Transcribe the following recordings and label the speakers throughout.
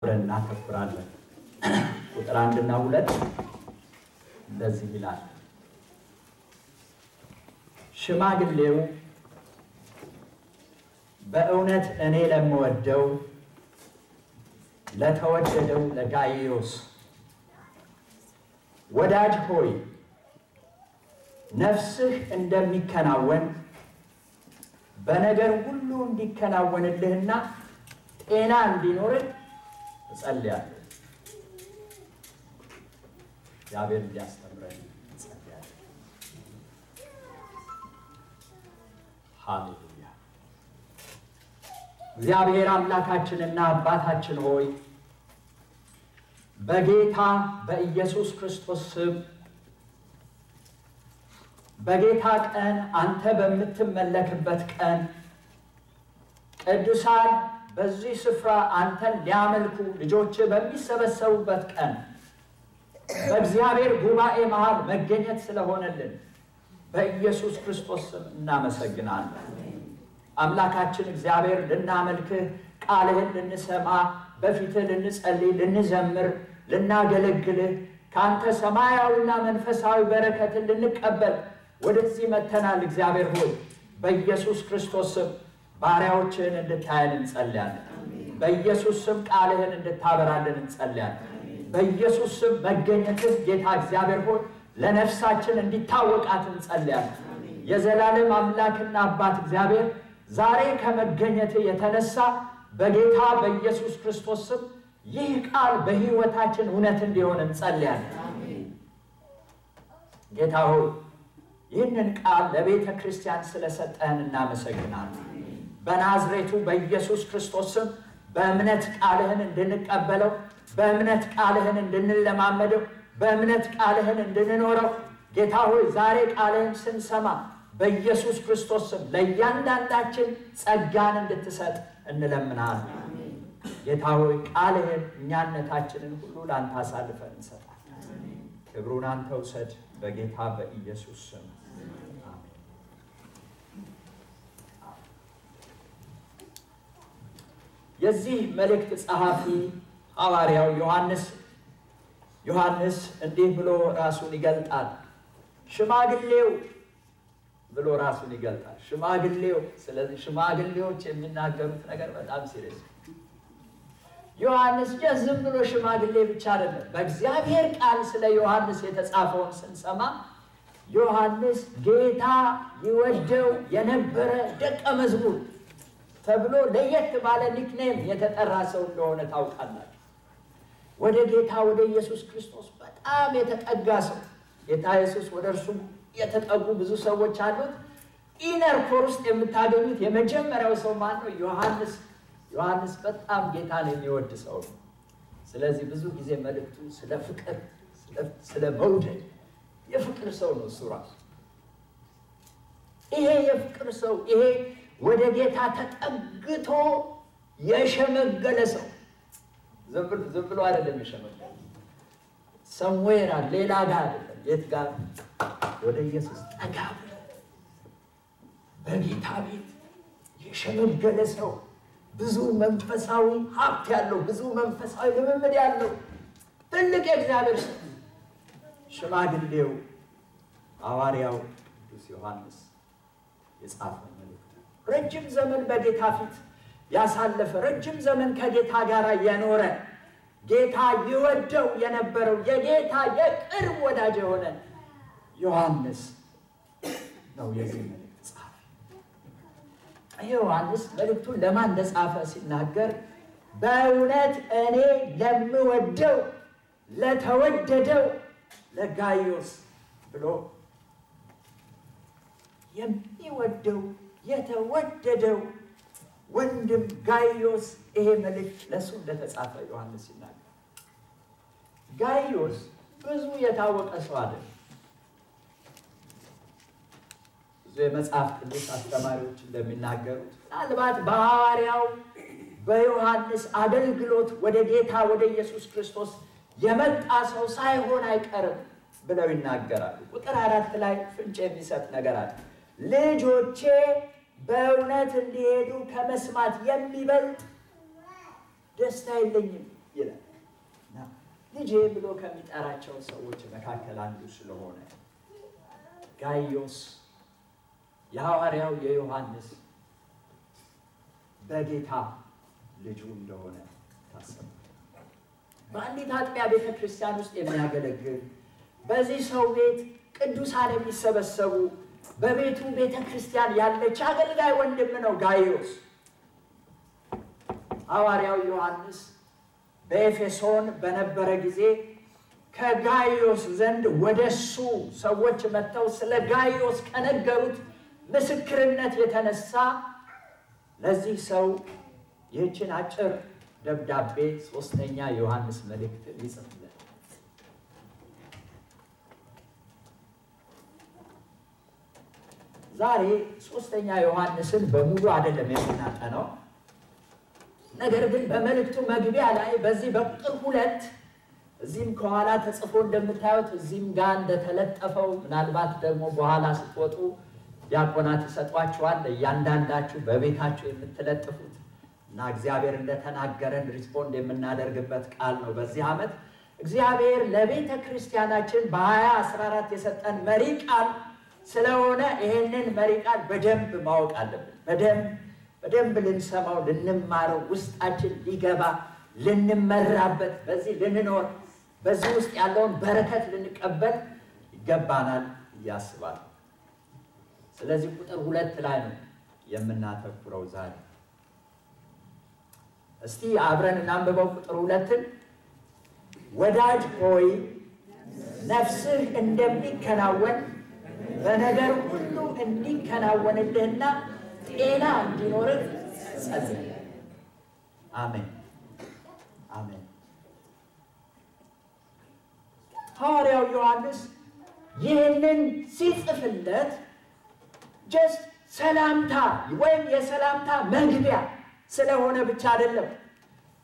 Speaker 1: ብረና ተፈራለን ቁጥር 1 እና 2 እንደዚህ ይላል ሽማግሌው በእውነት እኔ ለምወደው ለተወደደው ለጋይዮስ ወዳጅ ሆይ ነፍስህ እንደሚከናወን በነገር ሁሉ እንዲከናወንልህና ጤና እንዲኖርህ ጸልያለሁ ያቤል ያስተምረን ጸልያለሁ ሃሌሉያ እግዚአብሔር አምላካችንና አባታችን ሆይ በጌታ በኢየሱስ ክርስቶስ ስም በጌታ ቀን አንተ በምትመለክበት ቀን ቅዱሳን በዚህ ስፍራ አንተን ሊያመልኩ ልጆች በሚሰበሰቡበት ቀን በእግዚአብሔር ጉባኤ መሃል መገኘት ስለሆነልን በኢየሱስ ክርስቶስ ስም እናመሰግናለን አምላካችን እግዚአብሔር ልናመልክህ ቃልህን ልንሰማ በፊትህ ልንጸልይ ልንዘምር ልናገለግልህ ካንተ ሰማያዊና መንፈሳዊ በረከትን ልንቀበል ወደዚህ መተናል እግዚአብሔር ሆይ በኢየሱስ ክርስቶስ ስም ባሪያዎችህን እንድታየን እንጸልያለን በኢየሱስ ስም ቃልህን እንድታበራልን እንጸልያለን በኢየሱስ ስም መገኘትህ ጌታ እግዚአብሔር ሆይ ለነፍሳችን እንዲታወቃት እንጸልያለን የዘላለም አምላክና አባት እግዚአብሔር ዛሬ ከመገኘትህ የተነሳ በጌታ በኢየሱስ ክርስቶስ ስም ይህ ቃል በህይወታችን እውነት እንዲሆን እንጸልያለን ጌታ ሆይ ይህንን ቃል ለቤተ ክርስቲያን ስለሰጠህን እናመሰግናለን በናዝሬቱ በኢየሱስ ክርስቶስ ስም በእምነት ቃልህን እንድንቀበለው በእምነት ቃልህን እንድንለማመደው በእምነት ቃልህን እንድንኖረው ጌታ ሆይ ዛሬ ቃልህን ስንሰማ በኢየሱስ ክርስቶስ ስም ለእያንዳንዳችን ጸጋን እንድትሰጥ እንለምናለን ጌታ ሆይ ቃልህን እኛነታችንን ሁሉ ላንተ አሳልፈን እንሰጣለን ክብሩን አንተ ውሰድ በጌታ በኢየሱስ ስም አሜን የዚህ መልእክት ጸሐፊ ሐዋርያው ዮሐንስ እንዲህ ብሎ ራሱን ይገልጣል ሽማግሌው ብሎ ራሱን ይገልጣል ሽማግሌው ስለዚህ ሽማግሌዎች የሚናገሩት ነገር በጣም ሲሪየስ ዮሐንስ ዝም ብሎ ሽማግሌ ብቻ አይደለም በእግዚአብሔር ቃል ስለ ዮሐንስ የተጻፈውን ስንሰማ ዮሐንስ ጌታ ይወደው የነበረ ደቀ መዝሙር ተብሎ ለየት ባለ ኒክኔም የተጠራ ሰው እንደሆነ ታውቃላችሁ ወደ ጌታ ወደ ኢየሱስ ክርስቶስ በጣም የተጠጋ ሰው ጌታ ኢየሱስ ወደ እርሱ የተጠጉ ብዙ ሰዎች አሉት ኢነር ኮር ውስጥ የምታገኙት የመጀመሪያው ሰው ማን ነው ዮሐንስ በጣም ጌታን የሚወድ ሰው ነው ስለዚህ ብዙ ጊዜ መልእክቱ ስለ ፍቅር ስለ መውደድ የፍቅር ሰው ነው እሱ ራሱ ይሄ የፍቅር ሰው ይሄ ወደ ጌታ ተጠግቶ የሸመገለ ሰው ዝም ብሎ አይደለም የሸመገለ somewhere ሌላ ጋር አይደለም የት ጋር ወደ ኢየሱስ ጠጋ በጌታ ቤት የሸመገለ ሰው ብዙ መንፈሳዊ ሀብት ያለው ብዙ መንፈሳዊ ልምምድ ያለው ትልቅ የእግዚአብሔር ሰው ሽማግሌው ሐዋርያው ቅዱስ ዮሐንስ የጻፈው መልእክት ረጅም ዘመን በጌታ ፊት ያሳለፈ ረጅም ዘመን ከጌታ ጋር የኖረ ጌታ ይወደው የነበረው የጌታ የቅርብ ወዳጅ የሆነ ዮሐንስ ነው የዚህ መልእክት ጻፈ ዮሐንስ መልእክቱን ለማን እንደጻፈ ሲናገር በእውነት እኔ ለምወደው ለተወደደው ለጋይዮስ ብሎ የሚወደው የተወደደው ወንድም ጋይዮስ ይሄ መልእክት ለሱ እንደተጻፈ ዮሐንስ ይናገራል ጋይዮስ ብዙ የታወቀ ሰው አይደለም ብዙ የመጽሐፍ ቅዱስ አስተማሪዎች እንደሚናገሩት ምናልባት በሐዋርያው በዮሐንስ አገልግሎት ወደ ጌታ ወደ ኢየሱስ ክርስቶስ የመጣ ሰው ሳይሆን አይቀርም ብለው ይናገራሉ ቁጥር 4 ላይ ፍንጭ የሚሰጥ ነገር አለ ልጆቼ በእውነት እንዲሄዱ ከመስማት የሚበልጥ ደስታ የለኝም ይላል። ልጄ ብሎ ከሚጠራቸው ሰዎች መካከል አንዱ ስለሆነ ጋይዮስ የሐዋርያው የዮሐንስ በጌታ ልጁ እንደሆነ ታሰበ። በአንዲት አጥቢያ ቤተክርስቲያን ውስጥ የሚያገለግል በዚህ ሰው ቤት ቅዱሳን የሚሰበሰቡ በቤቱ ቤተክርስቲያን ያለች አገልጋይ ወንድም ነው ጋይዮስ። ሐዋርያው ዮሐንስ በኤፌሶን በነበረ ጊዜ ከጋይዮስ ዘንድ ወደሱ ሰዎች መጥተው ስለ ጋይዮስ ከነገሩት ምስክርነት የተነሳ ለዚህ ሰው ይህችን አጭር ደብዳቤ ሶስተኛ ዮሐንስ መልእክት ይጽፍለት። ዛሬ ሶስተኛ ዮሐንስን በሙሉ አይደለም የምናጠናው። ነገር ግን በመልእክቱ መግቢያ ላይ በዚህ በቁጥር 2 እዚህም ከኋላ ተጽፎ እንደምታዩት እዚህም ጋር እንደተለጠፈው ምናልባት ደግሞ በኋላ ስትወጡ ዲያቆናት ይሰጧችኋል እያንዳንዳችሁ በቤታችሁ የምትለጥፉት እና እግዚአብሔር እንደተናገረን ሪስፖንድ የምናደርግበት ቃል ነው። በዚህ ዓመት እግዚአብሔር ለቤተ ክርስቲያናችን በ2014 የሰጠን መሪ ቃል ስለሆነ ይሄንን መሪ ቃል በደንብ ማወቅ አለብን። በደንብ ልንሰማው፣ ልንማረው፣ ውስጣችን ሊገባ፣ ልንመራበት፣ በዚህ ልንኖር፣ በዚህ ውስጥ ያለውን በረከት ልንቀበል ይገባናል ያስባል። ስለዚህ ቁጥር 2 ላይ ነው የምናተኩረው ዛሬ። እስቲ አብረን እናንብበው ቁጥር 2ን። ወዳጅ ሆይ ነፍስህ እንደሚከናወን በነገር ሁሉ እንዲከናወንልህና ጤና እንዲኖርህ ጸልይ። አሜን አሜን። ሐዋርያው ዮሐንስ ይህንን ሲጽፍለት ጀስት ሰላምታ ወይም የሰላምታ መግቢያ ስለሆነ ብቻ አይደለም፣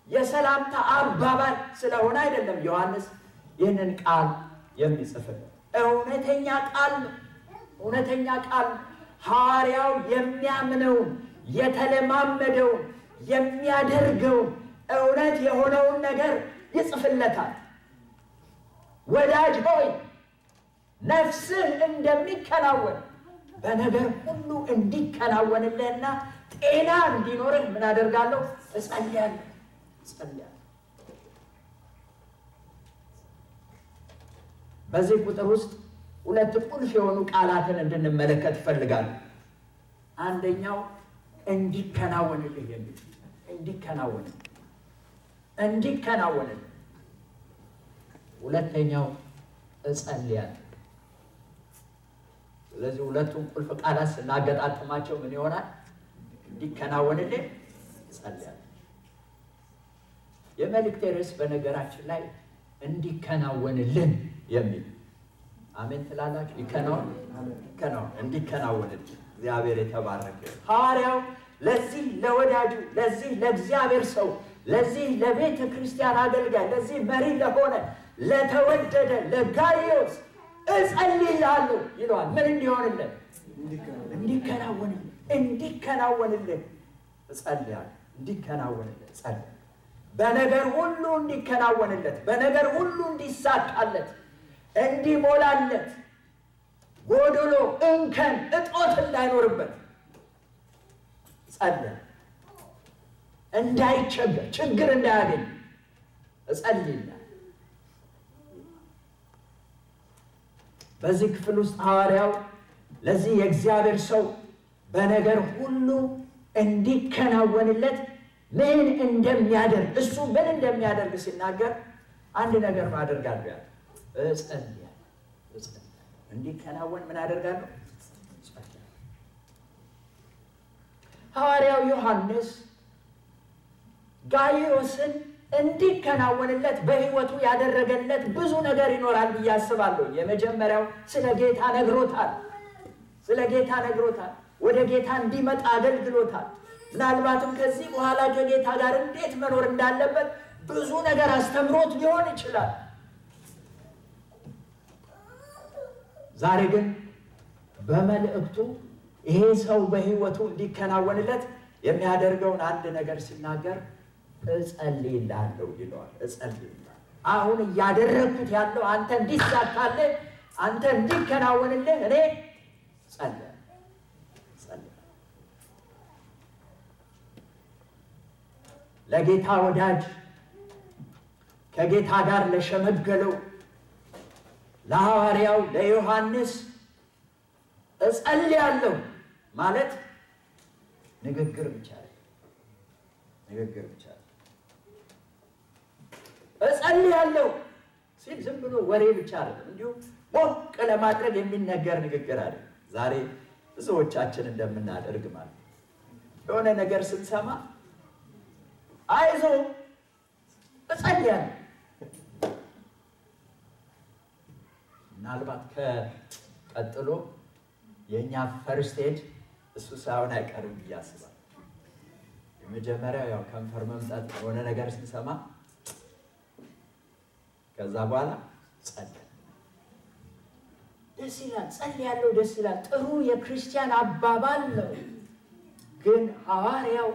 Speaker 1: የሰላምታ አባባል ስለሆነ አይደለም ዮሐንስ ይህንን ቃል የሚጽፍለት። እውነተኛ ቃል ነው። እውነተኛ ቃል ሐዋርያው የሚያምነውን የተለማመደውን የሚያደርገውን እውነት የሆነውን ነገር ይጽፍለታል። ወዳጅ ሆይ ነፍስህ እንደሚከናወን በነገር ሁሉ እንዲከናወንልህና ጤና እንዲኖርህ ምን አደርጋለሁ? እጸልያለሁ። በዚህ ቁጥር ውስጥ 2 ቁልፍ የሆኑ ቃላትን እንድንመለከት ይፈልጋል። አንደኛው እንዲከናወንልህ የሚል እንዲከናወንልህ። ሁለተኛው እጸልያለሁ። ስለዚህ ሁለቱም ቁልፍ ቃላት ስናገጣጥማቸው ምን ይሆናል? እንዲከናወንልህ እጸልያለሁ። የመልእክቴ ርዕስ በነገራችን ላይ እንዲከናወንልን የሚል አሜን ትላላችሁ? ይከናወን እንዲከናወንልን እግዚአብሔር የተባረከ። ሐዋርያው ለዚህ ለወዳጁ ለዚህ ለእግዚአብሔር ሰው ለዚህ ለቤተ ክርስቲያን አገልጋይ ለዚህ መሪ ለሆነ ለተወደደ ለጋይዮስ እጸልይልሃለሁ ይለዋል። ምን እንዲሆንልን? እንዲከናወንልን እጸልያለሁ። እንዲከናወንልን እጸልያለሁ። በነገር ሁሉ እንዲከናወንለት፣ በነገር ሁሉ እንዲሳካለት፣ እንዲሞላለት፣ ጎድሎ እንከን እጦት እንዳይኖርበት ጸልያለሁ። እንዳይቸገር ችግር እንዳያገኝ እጸልይልሃለሁ። በዚህ ክፍል ውስጥ ሐዋርያው ለዚህ የእግዚአብሔር ሰው በነገር ሁሉ እንዲከናወንለት ምን እንደሚያደርግ እሱ ምን እንደሚያደርግ ሲናገር አንድ ነገር ማድረጋለሁ ያለ እጸልያለሁ። እንዲከናወን ምን አደርጋለሁ? እጸልያለሁ። ሐዋርያው ዮሐንስ ጋይዮስን እንዲከናወንለት በሕይወቱ ያደረገለት ብዙ ነገር ይኖራል ብዬ አስባለሁ። የመጀመሪያው ስለ ጌታ ነግሮታል። ወደ ጌታ እንዲመጣ አገልግሎታል። ምናልባትም ከዚህ በኋላ ከጌታ ጋር እንዴት መኖር እንዳለበት ብዙ ነገር አስተምሮት ሊሆን ይችላል። ዛሬ ግን በመልእክቱ ይሄ ሰው በሕይወቱ እንዲከናወንለት የሚያደርገውን አንድ ነገር ሲናገር እጸልይልሃለሁ ይለዋል። እጸልይልሃለሁ አሁን እያደረኩት ያለው አንተ እንዲሳካልህ አንተ እንዲከናወንልህ እኔ ጸልያለሁ። ለጌታ ወዳጅ ከጌታ ጋር ለሸመገለው ለሐዋርያው ለዮሐንስ እጸልያለሁ ማለት ንግግር ብቻ እጸልያለሁ ሲል ዝም ብሎ ወሬ ብቻ አይደለም፣ እንዲሁ ሞቅ ለማድረግ የሚነገር ንግግር አይደለም። ዛሬ ብዙዎቻችን እንደምናደርግ ማለት የሆነ ነገር ስንሰማ አይዞ እጸልያለሁ ምናልባት ከቀጥሎ የኛ ፈርስት ኤድ እሱ ሳይሆን አይቀርም ብዬ አስባለሁ። የመጀመሪያው ያው ከንፈር መምጣት የሆነ ነገር ስንሰማ ከዛ በኋላ ጸልይ ደስ ይላል። ጸልያለሁ ደስ ይላል። ጥሩ የክርስቲያን አባባል ነው። ግን ሐዋርያው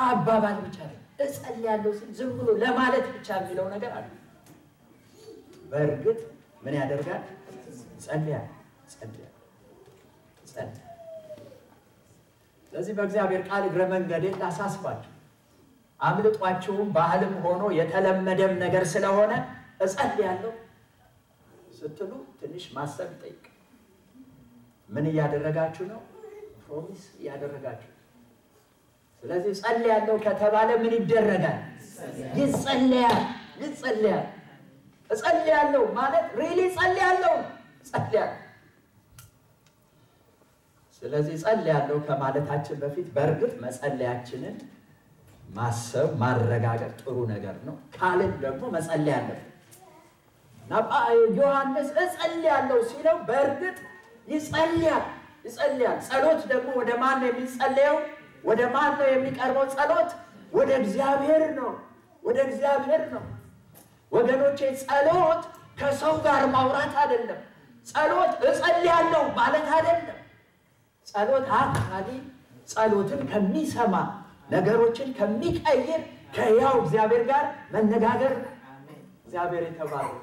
Speaker 1: አባባል ብቻ ነው። እጸልያለሁ ሲል ዝም ብሎ ለማለት ብቻ የሚለው ነገር አለ። በእርግጥ ምን ያደርጋል? ጸልያለሁ። ስለዚህ በእግዚአብሔር ቃል እግረ መንገዴን ላሳስባችሁ፣ አምልጧችሁም ባህልም ሆኖ የተለመደም ነገር ስለሆነ እጸልያለሁ ስትሉ ትንሽ ማሰብ ጠይቅ። ምን እያደረጋችሁ ነው? ፕሮሚስ እያደረጋችሁ። ስለዚህ ጸልያለሁ ከተባለ ምን ይደረጋል? ይጸልያል። እጸልያለሁ ማለት ሪሊ ጸልያለሁ። ስለዚህ ጸልያለሁ ከማለታችን በፊት በእርግጥ መጸለያችንን ማሰብ ማረጋገጥ ጥሩ ነገር ነው። ካልን ደግሞ መጸለይ አለብን። ዮሐንስ እጸልያለሁ ሲለው በእርግጥ ይጸልያል። ጸሎት ደግሞ ወደ ማን ነው የሚጸለየው? ወደ ማን ነው የሚቀርበው? ጸሎት ወደ እግዚአብሔር ነው። ወገኖቼ ጸሎት ከሰው ጋር ማውራት አይደለም። ጸሎት እጸልያለሁ ማለት አይደለም። ጸሎት አካሊ ጸሎትን ከሚሰማ ነገሮችን ከሚቀይር ከያው እግዚአብሔር ጋር መነጋገር። እግዚአብሔር የተባረከ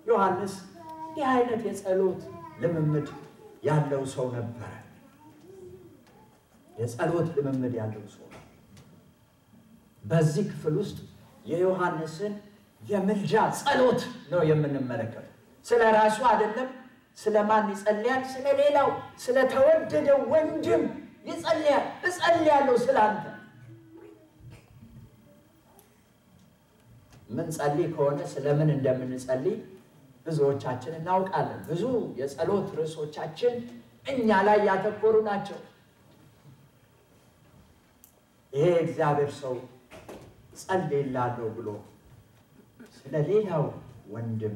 Speaker 1: ዮሐንስ ይህ አይነት የጸሎት ልምምድ ያለው ሰው ነበረ። የጸሎት ልምምድ ያለው ሰው በዚህ ክፍል ውስጥ የዮሐንስን የምልጃ ጸሎት ነው የምንመለከተው። ስለ ራሱ አይደለም። ስለማን ይጸልያል? ስለሌላው ስለተወደደው ወንድም ይጸልያል። እጸልያለሁ ስላንተ። ምን ጸልይ ከሆነ ስለምን እንደምንጸልይ ብዙዎቻችን እናውቃለን። ብዙ የጸሎት ርዕሶቻችን እኛ ላይ ያተኮሩ ናቸው። ይሄ እግዚአብሔር ሰው ጸልይላለሁ ብሎ ስለሌላው ወንድም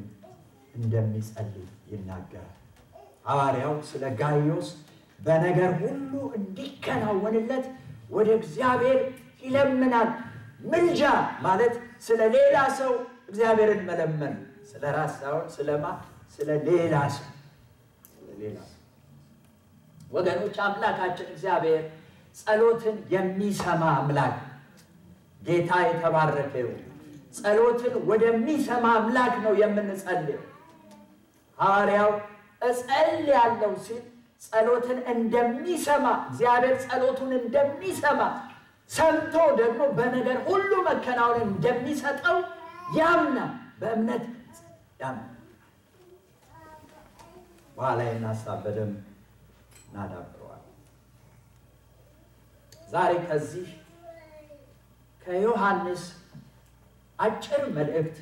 Speaker 1: እንደሚጸልይ ይናገራል። ሐዋርያው ስለ ጋይዮስ በነገር ሁሉ እንዲከናወንለት ወደ እግዚአብሔር ይለምናል። ምልጃ ማለት ስለ ሌላ ሰው እግዚአብሔርን መለመን፣ ስለ ራስ ሳይሆን ስለ ሌላ ሰው። ወገኖች አምላካችን እግዚአብሔር ጸሎትን የሚሰማ አምላክ ጌታ የተባረከ ይሁን። ጸሎትን ወደሚሰማ አምላክ ነው የምንጸልየው። ሐዋርያው እጸልያለሁ ሲል ጸሎትን እንደሚሰማ እግዚአብሔር ጸሎቱን እንደሚሰማ ሰምቶ ደግሞ በነገር ሁሉ መከናወን እንደሚሰጠው ያምናል። በእምነት ያምናል። በኋላ ሐሳብ በደንብ እናዳብረዋል። ዛሬ ከዚህ ከዮሐንስ አጭር መልእክት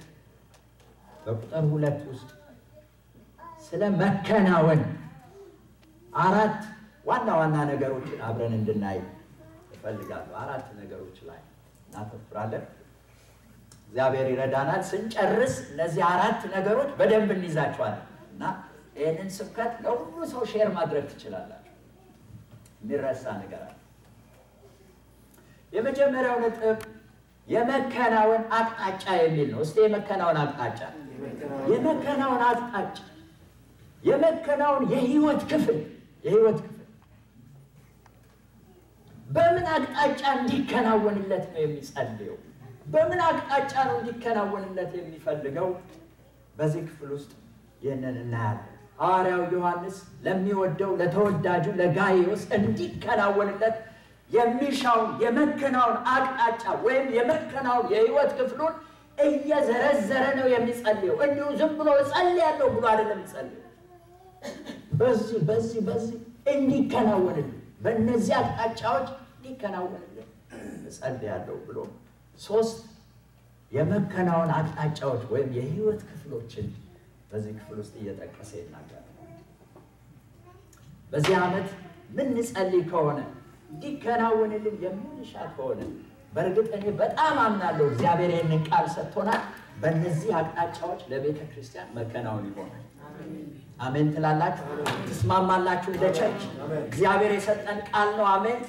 Speaker 1: በቁጥር 2 ውስጥ ስለ መከናወን 4 ዋና ነገሮችን አብረን እንድናይ እፈልጋለሁ። 4 ነገሮች ላይ እናተኩራለን። እግዚአብሔር ይረዳናል። ስንጨርስ እነዚህ 4 ነገሮች በደንብ እንይዛቸዋለን እና ይህንን ስብከት ለሁሉ ሰው ሼር ማድረግ ትችላላችሁ። የሚረሳ ነገር አለ። የመጀመሪያው ነጥብ የመከናወን አቅጣጫ የሚል ነው። እስቲ የመከናወን አቅጣጫ የመከናወን የህይወት ክፍል በምን አቅጣጫ እንዲከናወንለት ነው የሚጸልየው? በምን አቅጣጫ ነው እንዲከናወንለት የሚፈልገው? በዚህ ክፍል ውስጥ ይህንን እናያለን። ሐዋርያው ዮሐንስ ለሚወደው ለተወዳጁ ለጋይዮስ እንዲከናወንለት የሚሻውን የመከናውን አቅጣጫ ወይም የመከናውን የህይወት ክፍሉን እየዘረዘረ ነው የሚጸልየው። እንዲሁ ዝም ብሎ እጸልያለሁ ብሎ አይደለም የሚጸልየው። በዚህ እንዲከናወንልን በእነዚህ አቅጣጫዎች እንዲከናወንልን እጸልያለሁ ብሎ 3 የመከናወን አቅጣጫዎች ወይም የህይወት ክፍሎችን በዚህ ክፍል ውስጥ እየጠቀሰ ይናገራል። በዚህ ዓመት ምን እንጸልይ ከሆነ እንዲከናወንልን የምንሻ ከሆነ በእርግጥ እኔ በጣም አምናለሁ እግዚአብሔር ይህንን ቃል ሰጥቶናል። በእነዚህ አቅጣጫዎች ለቤተ ክርስቲያን መከናወን ይሆናል። አሜን ትላላችሁ? ትስማማላችሁ? እንደ ቸርች እግዚአብሔር የሰጠን ቃል ነው። አሜን።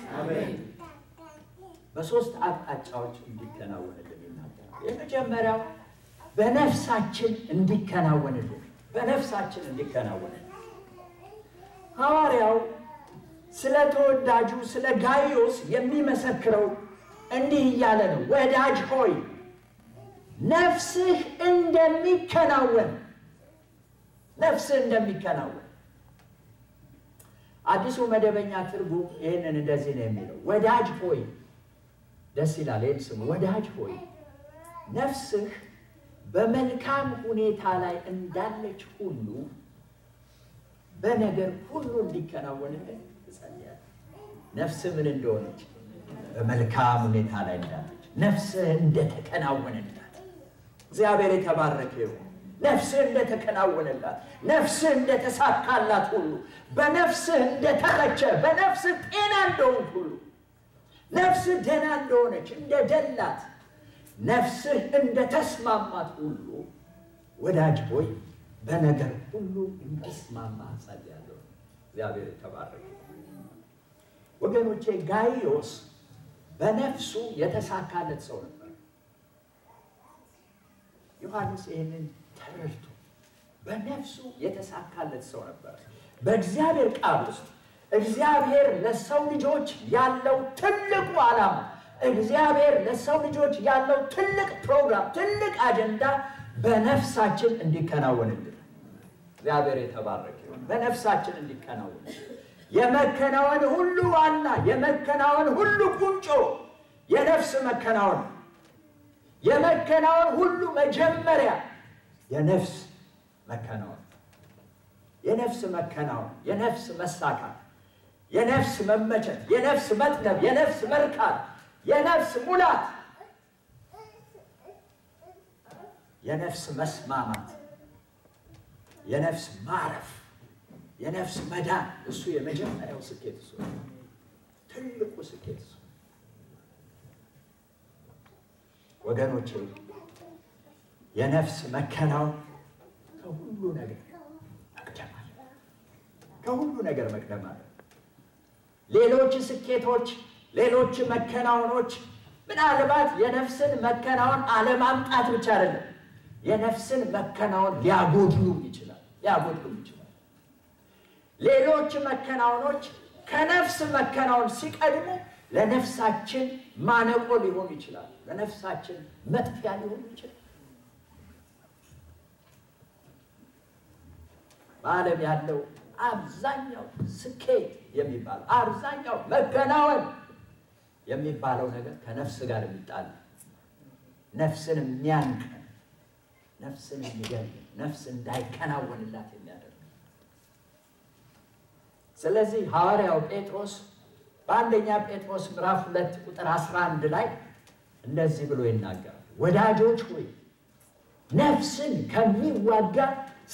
Speaker 1: በ3 አቅጣጫዎች እንዲከናወንልን ይናገራል። የመጀመሪያው በነፍሳችን እንዲከናወንልን ሐዋርያው ስለ ተወዳጁ ስለ ጋይዮስ የሚመሰክረው እንዲህ እያለ ነው። ወዳጅ ሆይ ነፍስህ እንደሚከናወን አዲሱ መደበኛ ትርጉም ይህንን እንደዚህ ነው የሚለው። ወዳጅ ሆይ ደስ ይላል። ይህን ስሙ። ወዳጅ ሆይ ነፍስህ በመልካም ሁኔታ ላይ እንዳለች ሁሉ በነገር ሁሉ እንዲከናወንልን እጸልያለሁ። ነፍስህ ምን እንደሆነች በመልካም ሁኔታ ላይ እንዳለች፣ ነፍስህ እንደተከናወነላት እግዚአብሔር የተባረከ ይሁን። ነፍስህ እንደተከናወነላት፣ ነፍስህ እንደተሳካላት ሁሉ፣ በነፍስህ እንደተረቸ፣ በነፍስህ ጤና እንደሆንክ ሁሉ፣ ነፍስህ ደህና እንደሆነች እንደደላት፣ ነፍስህ እንደተስማማት ሁሉ ወዳጅ ሆይ በነገር ሁሉ እንዲስማማ እጸልያለሁ። እግዚአብሔር የተባረከ ወገኖቼ፣ ጋይዮስ በነፍሱ የተሳካለት ሰው ነበር። ዮሐንስ ይህንን ተረድቶ በነፍሱ የተሳካለት ሰው ነበር። በእግዚአብሔር ቃል ውስጥ እግዚአብሔር ለሰው ልጆች ያለው ትልቁ ዓላማ፣ እግዚአብሔር ለሰው ልጆች ያለው ትልቅ ፕሮግራም፣ ትልቅ አጀንዳ በነፍሳችን እንዲከናወንልን እግዚአብሔር የተባረከ ይሁን። በነፍሳችን እንዲከናወንልን የመከናወን ሁሉ ዋና፣ የመከናወን ሁሉ ቁንጮ የነፍስ መከናወን፣ የመከናወን ሁሉ መጀመሪያ የነፍስ መከናወን፣ የነፍስ መከናወን፣ የነፍስ መሳካት፣ የነፍስ መመቸት፣ የነፍስ መጥገብ፣ የነፍስ መርካት፣ የነፍስ ሙላት፣ የነፍስ መስማማት፣ የነፍስ ማረፍ፣ የነፍስ መዳን፣ እሱ የመጀመሪያው ስኬት፣ እሱ ትልቁ ስኬት። እሱ ወገኖቼ የነፍስ መከናወን ከሁሉ ነገር መቅደም አለ። ከሁሉ ነገር መቅደም አለ። ሌሎች ስኬቶች፣ ሌሎች መከናወኖች ምናልባት የነፍስን መከናወን አለማምጣት ብቻ አይደለም፣ የነፍስን መከናወን ሊያጎድሉ ይችላል። ሌሎች መከናወኖች ከነፍስ መከናወን ሲቀድሙ ለነፍሳችን ማነቆ ሊሆኑ ይችላል፣ ለነፍሳችን መጥፊያ ሊሆኑ ይችላል። በዓለም ያለው አብዛኛው ስኬት የሚባለው፣ አብዛኛው መከናወን የሚባለው ነገር ከነፍስ ጋር የሚጣል፣ ነፍስን የሚያንቅ፣ ነፍስን የሚገል፣ ነፍስ እንዳይከናወንላት የሚያደርግ። ስለዚህ ሐዋርያው ጴጥሮስ በአንደኛ ጴጥሮስ ምዕራፍ 2 ቁጥር 11 ላይ እንደዚህ ብሎ ይናገራል። ወዳጆች ሆይ ነፍስን ከሚዋጋ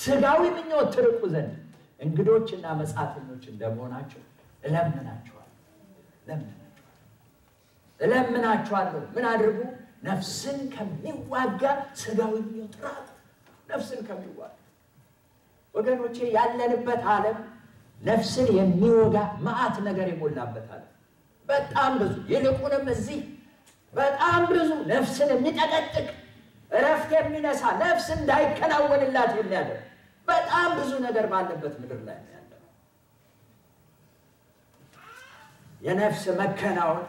Speaker 1: ሥጋዊ ምኞት ትርቁ ዘንድ እንግዶችና መጻተኞች እንደመሆናቸው እለምናችኋለሁ። ምን አድርጉ? ነፍስን ከሚዋጋ ሥጋዊ ምኞት ራቁ። ነፍስን ከሚዋጋ ወገኖቼ፣ ያለንበት ዓለም ነፍስን የሚወጋ መዓት ነገር የሞላበት ዓለም በጣም ብዙ፣ ይልቁንም እዚህ በጣም ብዙ ነፍስን የሚጠቀጥቅ፣ እረፍት የሚነሳ፣ ነፍስ እንዳይከናወንላት የሚያደርግ በጣም ብዙ ነገር ባለበት ምድር ላይ ያለ። የነፍስ መከናወን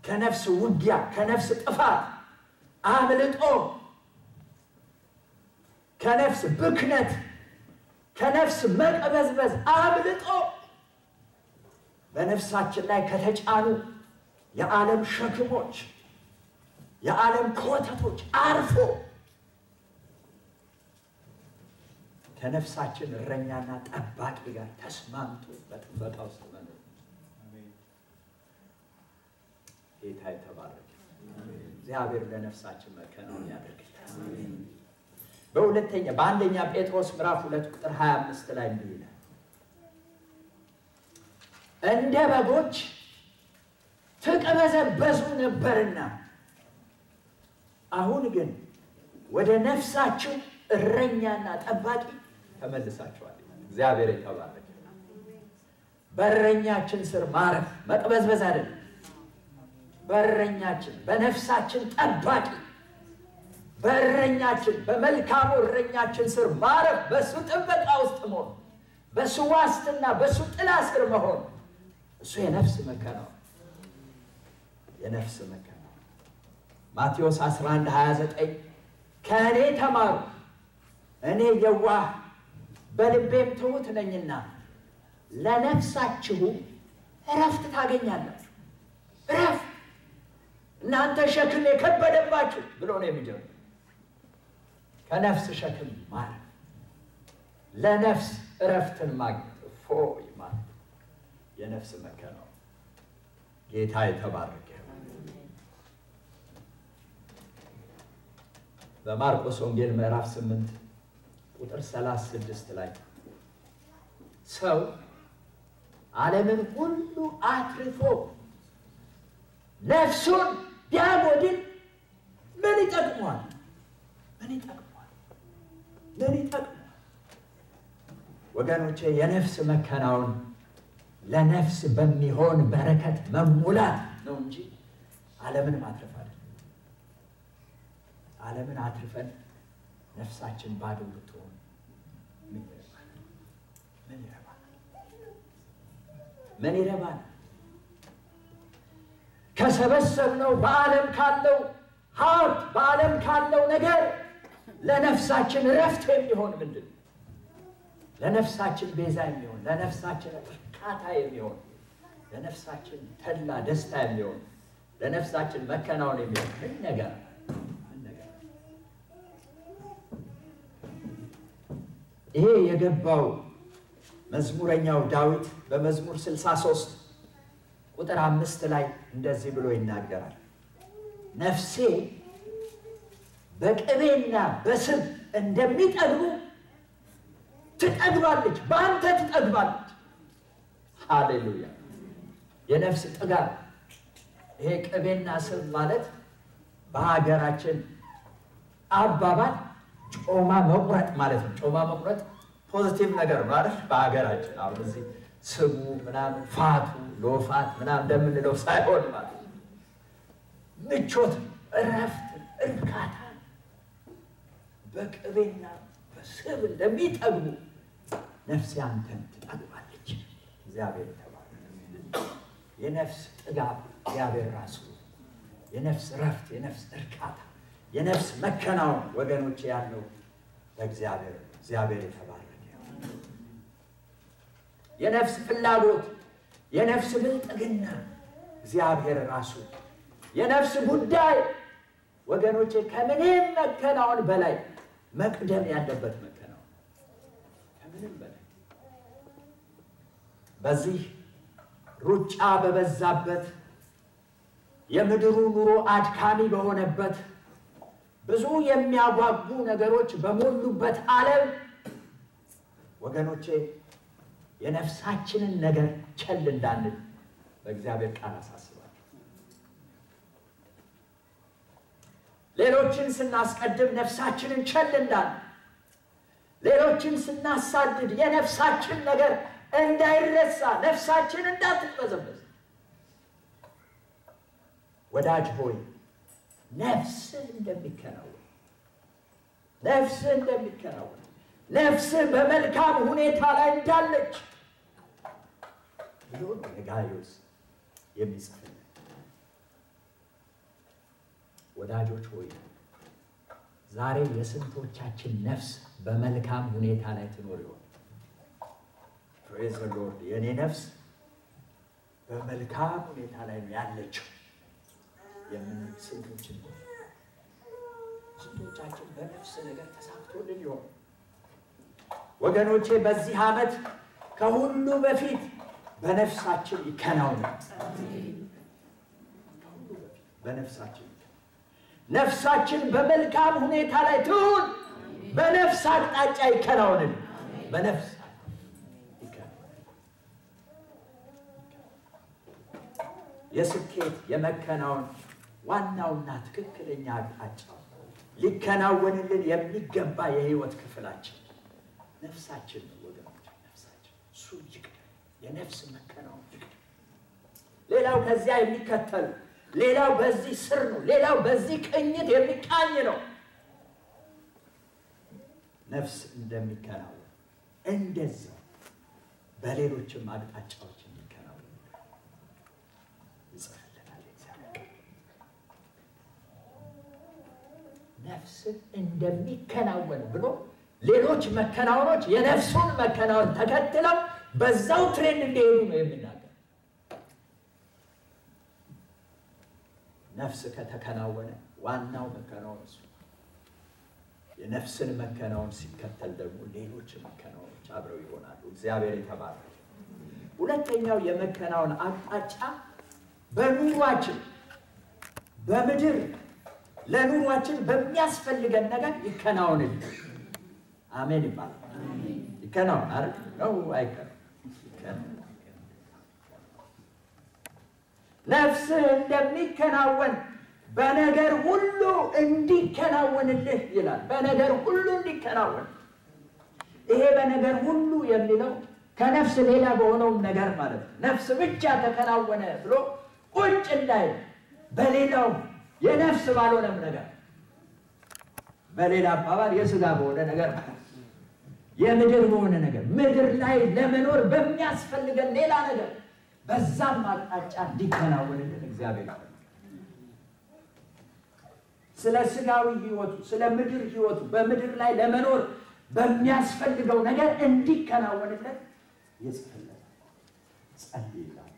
Speaker 1: ከነፍስ ውጊያ ከነፍስ ጥፋት አምልጦ ከነፍስ ብክነት ከነፍስ መቅበዝበዝ አምልጦ በነፍሳችን ላይ ከተጫኑ የዓለም ሸክሞች የዓለም ኮተቶች አርፎ ከነፍሳችን እረኛና ጠባቂ ጋር ተስማምቶ በጥበቃ ውስጥ መኖር። ጌታ የተባረከ እግዚአብሔር ለነፍሳችን መከናወን ያደርግልን። በአንደኛ ጴጥሮስ ምዕራፍ 2 ቁጥር 25 ላይ እንዲህ ይላል፣ እንደ በጎች ትቅበዘበዙ ነበርና አሁን ግን ወደ ነፍሳችሁ እረኛና ጠባቂ ተመልሳችኋል። እግዚአብሔር የተባረከ። በእረኛችን ስር ማረፍ መቅበዝበዝ አይደለም። በእረኛችን በነፍሳችን ጠባቂ በእረኛችን በመልካሙ እረኛችን ስር ማረፍ፣ በሱ ጥበቃ ውስጥ መሆን፣ በሱ ዋስትና በሱ ጥላ ስር መሆን፣ እሱ የነፍስ መከናወን የነፍስ መከናወን። ማቴዎስ 11:29 ከእኔ ተማሩ እኔ የዋህ በልቤም ትሑት ነኝና ለነፍሳችሁ እረፍት ታገኛላችሁ። እረፍት እናንተ ሸክም የከበደባችሁ ብሎ ነው የሚጀምረው። ከነፍስ ሸክም ማለት ለነፍስ እረፍትን ማግኘት እፎይ ማለት የነፍስ መከናወን። ጌታ የተባረከ። በማርቆስ ወንጌል ምዕራፍ 8 ቁጥር 36 ላይ ሰው ዓለምን ሁሉ አትርፎ ነፍሱን ቢያጎድል ምን ይጠቅመዋል? ምን ይጠቅመዋል? ምን ይጠቅመዋል? ወገኖቼ የነፍስ መከናወን ለነፍስ በሚሆን በረከት መሙላት ነው እንጂ ዓለምን ማትረፍ አይደለም። ዓለምን አትርፈን ነፍሳችን ባዶ ብትሆን ምን ይረባል? ምን ይረባል? ምን ይረባል? ከሰበሰብነው በዓለም ካለው ሀብት በዓለም ካለው ነገር ለነፍሳችን እረፍት የሚሆን ምንድን ነው? ለነፍሳችን ቤዛ የሚሆን ለነፍሳችን እርካታ የሚሆን ለነፍሳችን ተድላ ደስታ የሚሆን ለነፍሳችን መከናወን የሚሆን ምን ነገር? ይሄ የገባው መዝሙረኛው ዳዊት በመዝሙር 63 ቁጥር 5 ላይ እንደዚህ ብሎ ይናገራል። ነፍሴ በቅቤና በስብ እንደሚጠግቡ ትጠግባለች፣ በአንተ ትጠግባለች። ሃሌሉያ! የነፍስ ጥጋብ። ይሄ ቅቤና ስብ ማለት በሀገራችን አባባል ጮማ መቁረጥ ማለት ነው። ጮማ መቁረጥ ፖዚቲቭ ነገር ማለት በሀገራችን አሁን እዚህ ስቡ ምናምን ፋቱ ሎፋት ምናምን እንደምንለው ሳይሆን ማለት ነው። ምቾት፣ እረፍት፣ እርካታ በቅቤና በስብ እንደሚጠግቡ ነፍሴ አንተን ትጠግባለች። እግዚአብሔር የተባረከ። የነፍስ ጥጋብ እግዚአብሔር ራሱ የነፍስ እረፍት፣ የነፍስ እርካታ፣ የነፍስ መከናወን ወገኖች ያለው በእግዚአብሔር የተባረከ። የነፍስ ፍላጎት፣ የነፍስ ብልጥግና እግዚአብሔር ራሱ የነፍስ ጉዳይ ወገኖቼ ከምንም መከናወን በላይ መቅደም ያለበት መከናወን ከምንም በላይ በዚህ ሩጫ በበዛበት የምድሩ ኑሮ አድካሚ በሆነበት ብዙ የሚያጓጉ ነገሮች በሞሉበት ዓለም ወገኖቼ የነፍሳችንን ነገር ቸል እንዳንል በእግዚአብሔር ቃል አሳስባለሁ። ሌሎችን ስናስቀድም ነፍሳችንን ቸል እንዳንል፣ ሌሎችን ስናሳድድ የነፍሳችን ነገር እንዳይረሳ፣ ነፍሳችን እንዳትበዘበዝ። ወዳጅ ሆይ ነፍስህ እንደሚከናወን ነፍስህ በመልካም ሁኔታ ላይ እንዳለች ብሎ ነው ጋይዮስ የሚጽፍልን። ወዳጆች ሆይ ዛሬ የስንቶቻችን ነፍስ በመልካም ሁኔታ ላይ ትኖር ይሆን? ፕሬዝ ዘ ሎርድ። የኔ ነፍስ በመልካም ሁኔታ ላይ ነው ያለችው የምንል ስንቶቻችን በነፍስ ነገር ተሳክቶልን ይሆን? ወገኖቼ በዚህ ዓመት ከሁሉ በፊት በነፍሳችን ይከናወን። በነፍሳችን ነፍሳችን በመልካም ሁኔታ ላይ ትሁን። በነፍስ አቅጣጫ ይከናወን። በነፍስ የስኬት የመከናወን ዋናውና ትክክለኛ አቅጣጫ ሊከናወንልን የሚገባ የህይወት ክፍላችን ነፍሳችን ነው ወገኖች። ነፍሳችን እሱ ይቅደም። የነፍስ መከናወን ይቅደም። ሌላው ከዚያ የሚከተል ሌላው በዚህ ስር ነው። ሌላው በዚህ ቅኝት የሚቃኝ ነው። ነፍስ እንደሚከናወን እንደዚህ በሌሎችም አቅጣጫዎች የሚከናወን ይጽፍልናል እግዚአብሔር። ነፍስ እንደሚከናወን ብሎ ሌሎች መከናወኖች የነፍሱን መከናወን ተከትለው በዛው ትሬንድ እንዲሄዱ ነው የሚናገር። ነፍስ ከተከናወነ ዋናው መከናወን እሱ። የነፍስን መከናወን ሲከተል ደግሞ ሌሎች መከናወኖች አብረው ይሆናሉ። እግዚአብሔር የተባረከ። ሁለተኛው የመከናወን አቅጣጫ በኑሯችን በምድር ለኑሯችን በሚያስፈልገን ነገር ይከናወንልን። አሜን ይባላል። ይከናወን አይደል? ነው አይከናወን? ነፍስ እንደሚከናወን በነገር ሁሉ እንዲከናወንልህ ይላል። በነገር ሁሉ እንዲከናወን። ይሄ በነገር ሁሉ የሚለው ከነፍስ ሌላ በሆነው ነገር ማለት ነው። ነፍስ ብቻ ተከናወነ ብሎ ቁጭ እንዳይል በሌላው የነፍስ ባልሆነም ነገር፣ በሌላ አባባል የሥጋ በሆነ ነገር ማለት የምድር በሆነ ነገር፣ ምድር ላይ ለመኖር በሚያስፈልገን ሌላ ነገር በዛም አቅጣጫ እንዲከናወንልን እግዚአብሔር ይፈልጋል። ስለ ሥጋዊ ሕይወቱ ስለ ምድር ሕይወቱ በምድር ላይ ለመኖር በሚያስፈልገው ነገር እንዲከናወንልን ይጽፍልናል። ጸልይላል።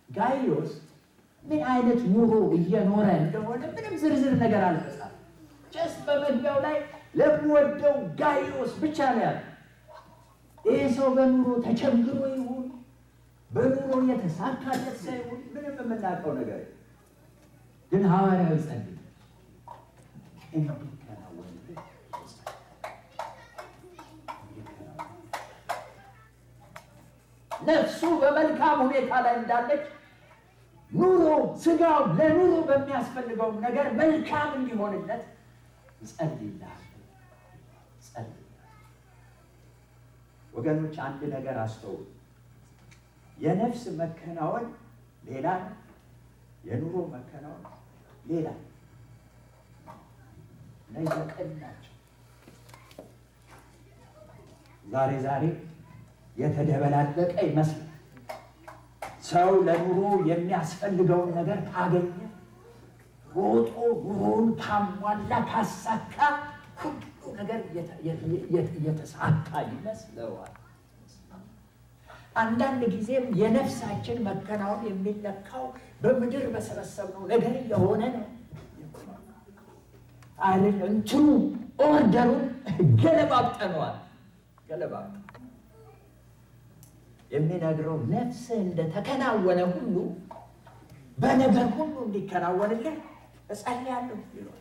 Speaker 1: ጋይዮስ ምን አይነት ኑሮ እየኖረ እንደሆነ ምንም ዝርዝር ነገር አልተጻፈም። ጀስት በመግቢያው ላይ ለምወደው ጋይዮስ ብቻ ነው ያለው። ይህ ሰው በኑሮ ተቸግሮ ይሁን በኑሮ የተሳካለት ሳይሆን ምንም የምናውቀው ነገር ግን ሐዋርያው ጸልይ እንዲከናወንልን ነፍሱ በመልካም ሁኔታ ላይ እንዳለች ኑሮ ሥጋው ለኑሮ በሚያስፈልገው ነገር መልካም እንዲሆንለት ጸልይላል። ወገኖች አንድ ነገር አስተውሉ። የነፍስ መከናወን ሌላ ነው፣ የኑሮ መከናወን ሌላ ነው። ለየቅል ናቸው። ዛሬ የተደበላለቀ ይመስላል። ሰው ለኑሮ የሚያስፈልገውን ነገር ካገኘ ሮጦ ኑሮውን ካሟላ ካሳካ ሁሉ ነገር የተሳካ ይመስለዋል። አንዳንድ ጊዜም የነፍሳችን መከናወን የሚለካው በምድር በሰበሰብነው ነገር የሆነ ነው አይደል? እንትኑ ኦርደሩን ገለባብጠነዋል። የሚነግረው ነፍስ እንደተከናወነ ሁሉ በነገር ሁሉ እንዲከናወንልህ እጸልያለሁ ይላል።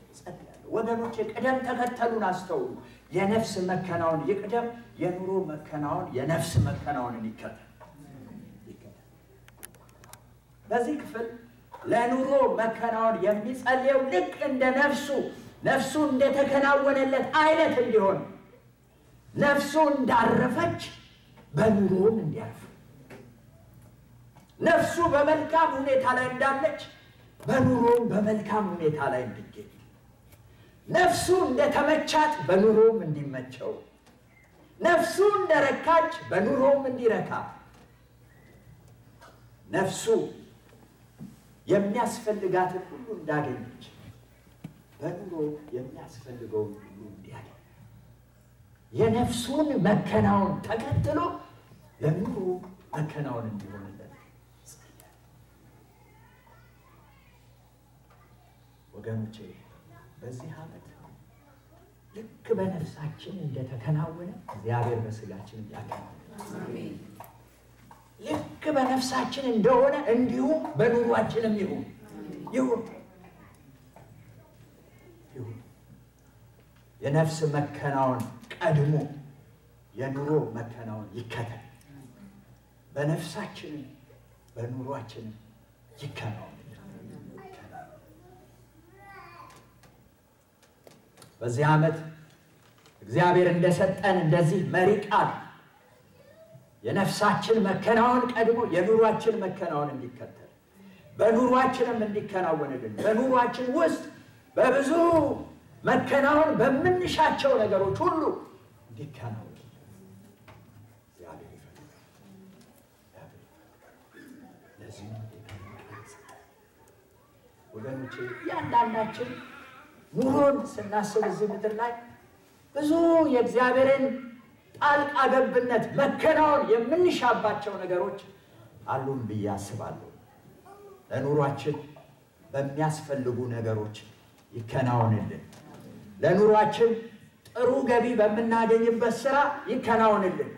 Speaker 1: ወገኖች ቅደም ተከተሉን አስተውሉ። የነፍስ መከናወን ይቅደም፣ የኑሮ መከናወን የነፍስ መከናወንን ይከተል። በዚህ ክፍል ለኑሮ መከናወን የሚጸልየው ልክ እንደ ነፍሱ እንደተከናወነለት አይነት እንዲሆን፣ ነፍሱ እንዳረፈች በኑሮም እንዲያርፍ፣ ነፍሱ በመልካም ሁኔታ ላይ እንዳለች በኑሮም በመልካም ሁኔታ ላይ እንዲገኝ፣ ነፍሱ እንደተመቻት በኑሮም እንዲመቸው፣ ነፍሱ እንደረካች በኑሮም እንዲረካ ነፍሱ የሚያስፈልጋትን ሁሉ እንዳገኘች በኑሮ የሚያስፈልገውን ሁሉ እንዲያገኝ የነፍሱን መከናወን ተከትሎ ለኑሮ መከናወን እንዲሆንለት ወገኖቼ በዚህ ዓመት ልክ በነፍሳችን እንደተከናወነ እግዚአብሔር በስጋችን ያከናውናል። አሜን። ልክ በነፍሳችን እንደሆነ እንዲሁ በኑሯችንም ይሁን። የነፍስ መከናወን ቀድሞ የኑሮ መከናወን ይከተል። በነፍሳችን በኑሯችን ይከናወን። በዚህ ዓመት እግዚአብሔር እንደሰጠን እንደዚህ መሪ ቃል የነፍሳችን መከናወን ቀድሞ የኑሯችን መከናወን እንዲከተል በኑሯችንም እንዲከናወንልን በኑሯችን ውስጥ በብዙ መከናወን በምንሻቸው ነገሮች ሁሉ እንዲከናወን እግዚአብሔር ይፈልጋል። ለዚህ ወገኖቼ ያንዳንዳችን ኑሮን ስናስብ እዚህ ምድር ላይ ብዙ የእግዚአብሔርን ጣልቃ ገብነት መከናወን የምንሻባቸው ነገሮች አሉን ብዬ አስባለሁ። ለኑሯችን በሚያስፈልጉ ነገሮች ይከናወንልን። ለኑሯችን ጥሩ ገቢ በምናገኝበት ስራ ይከናወንልን።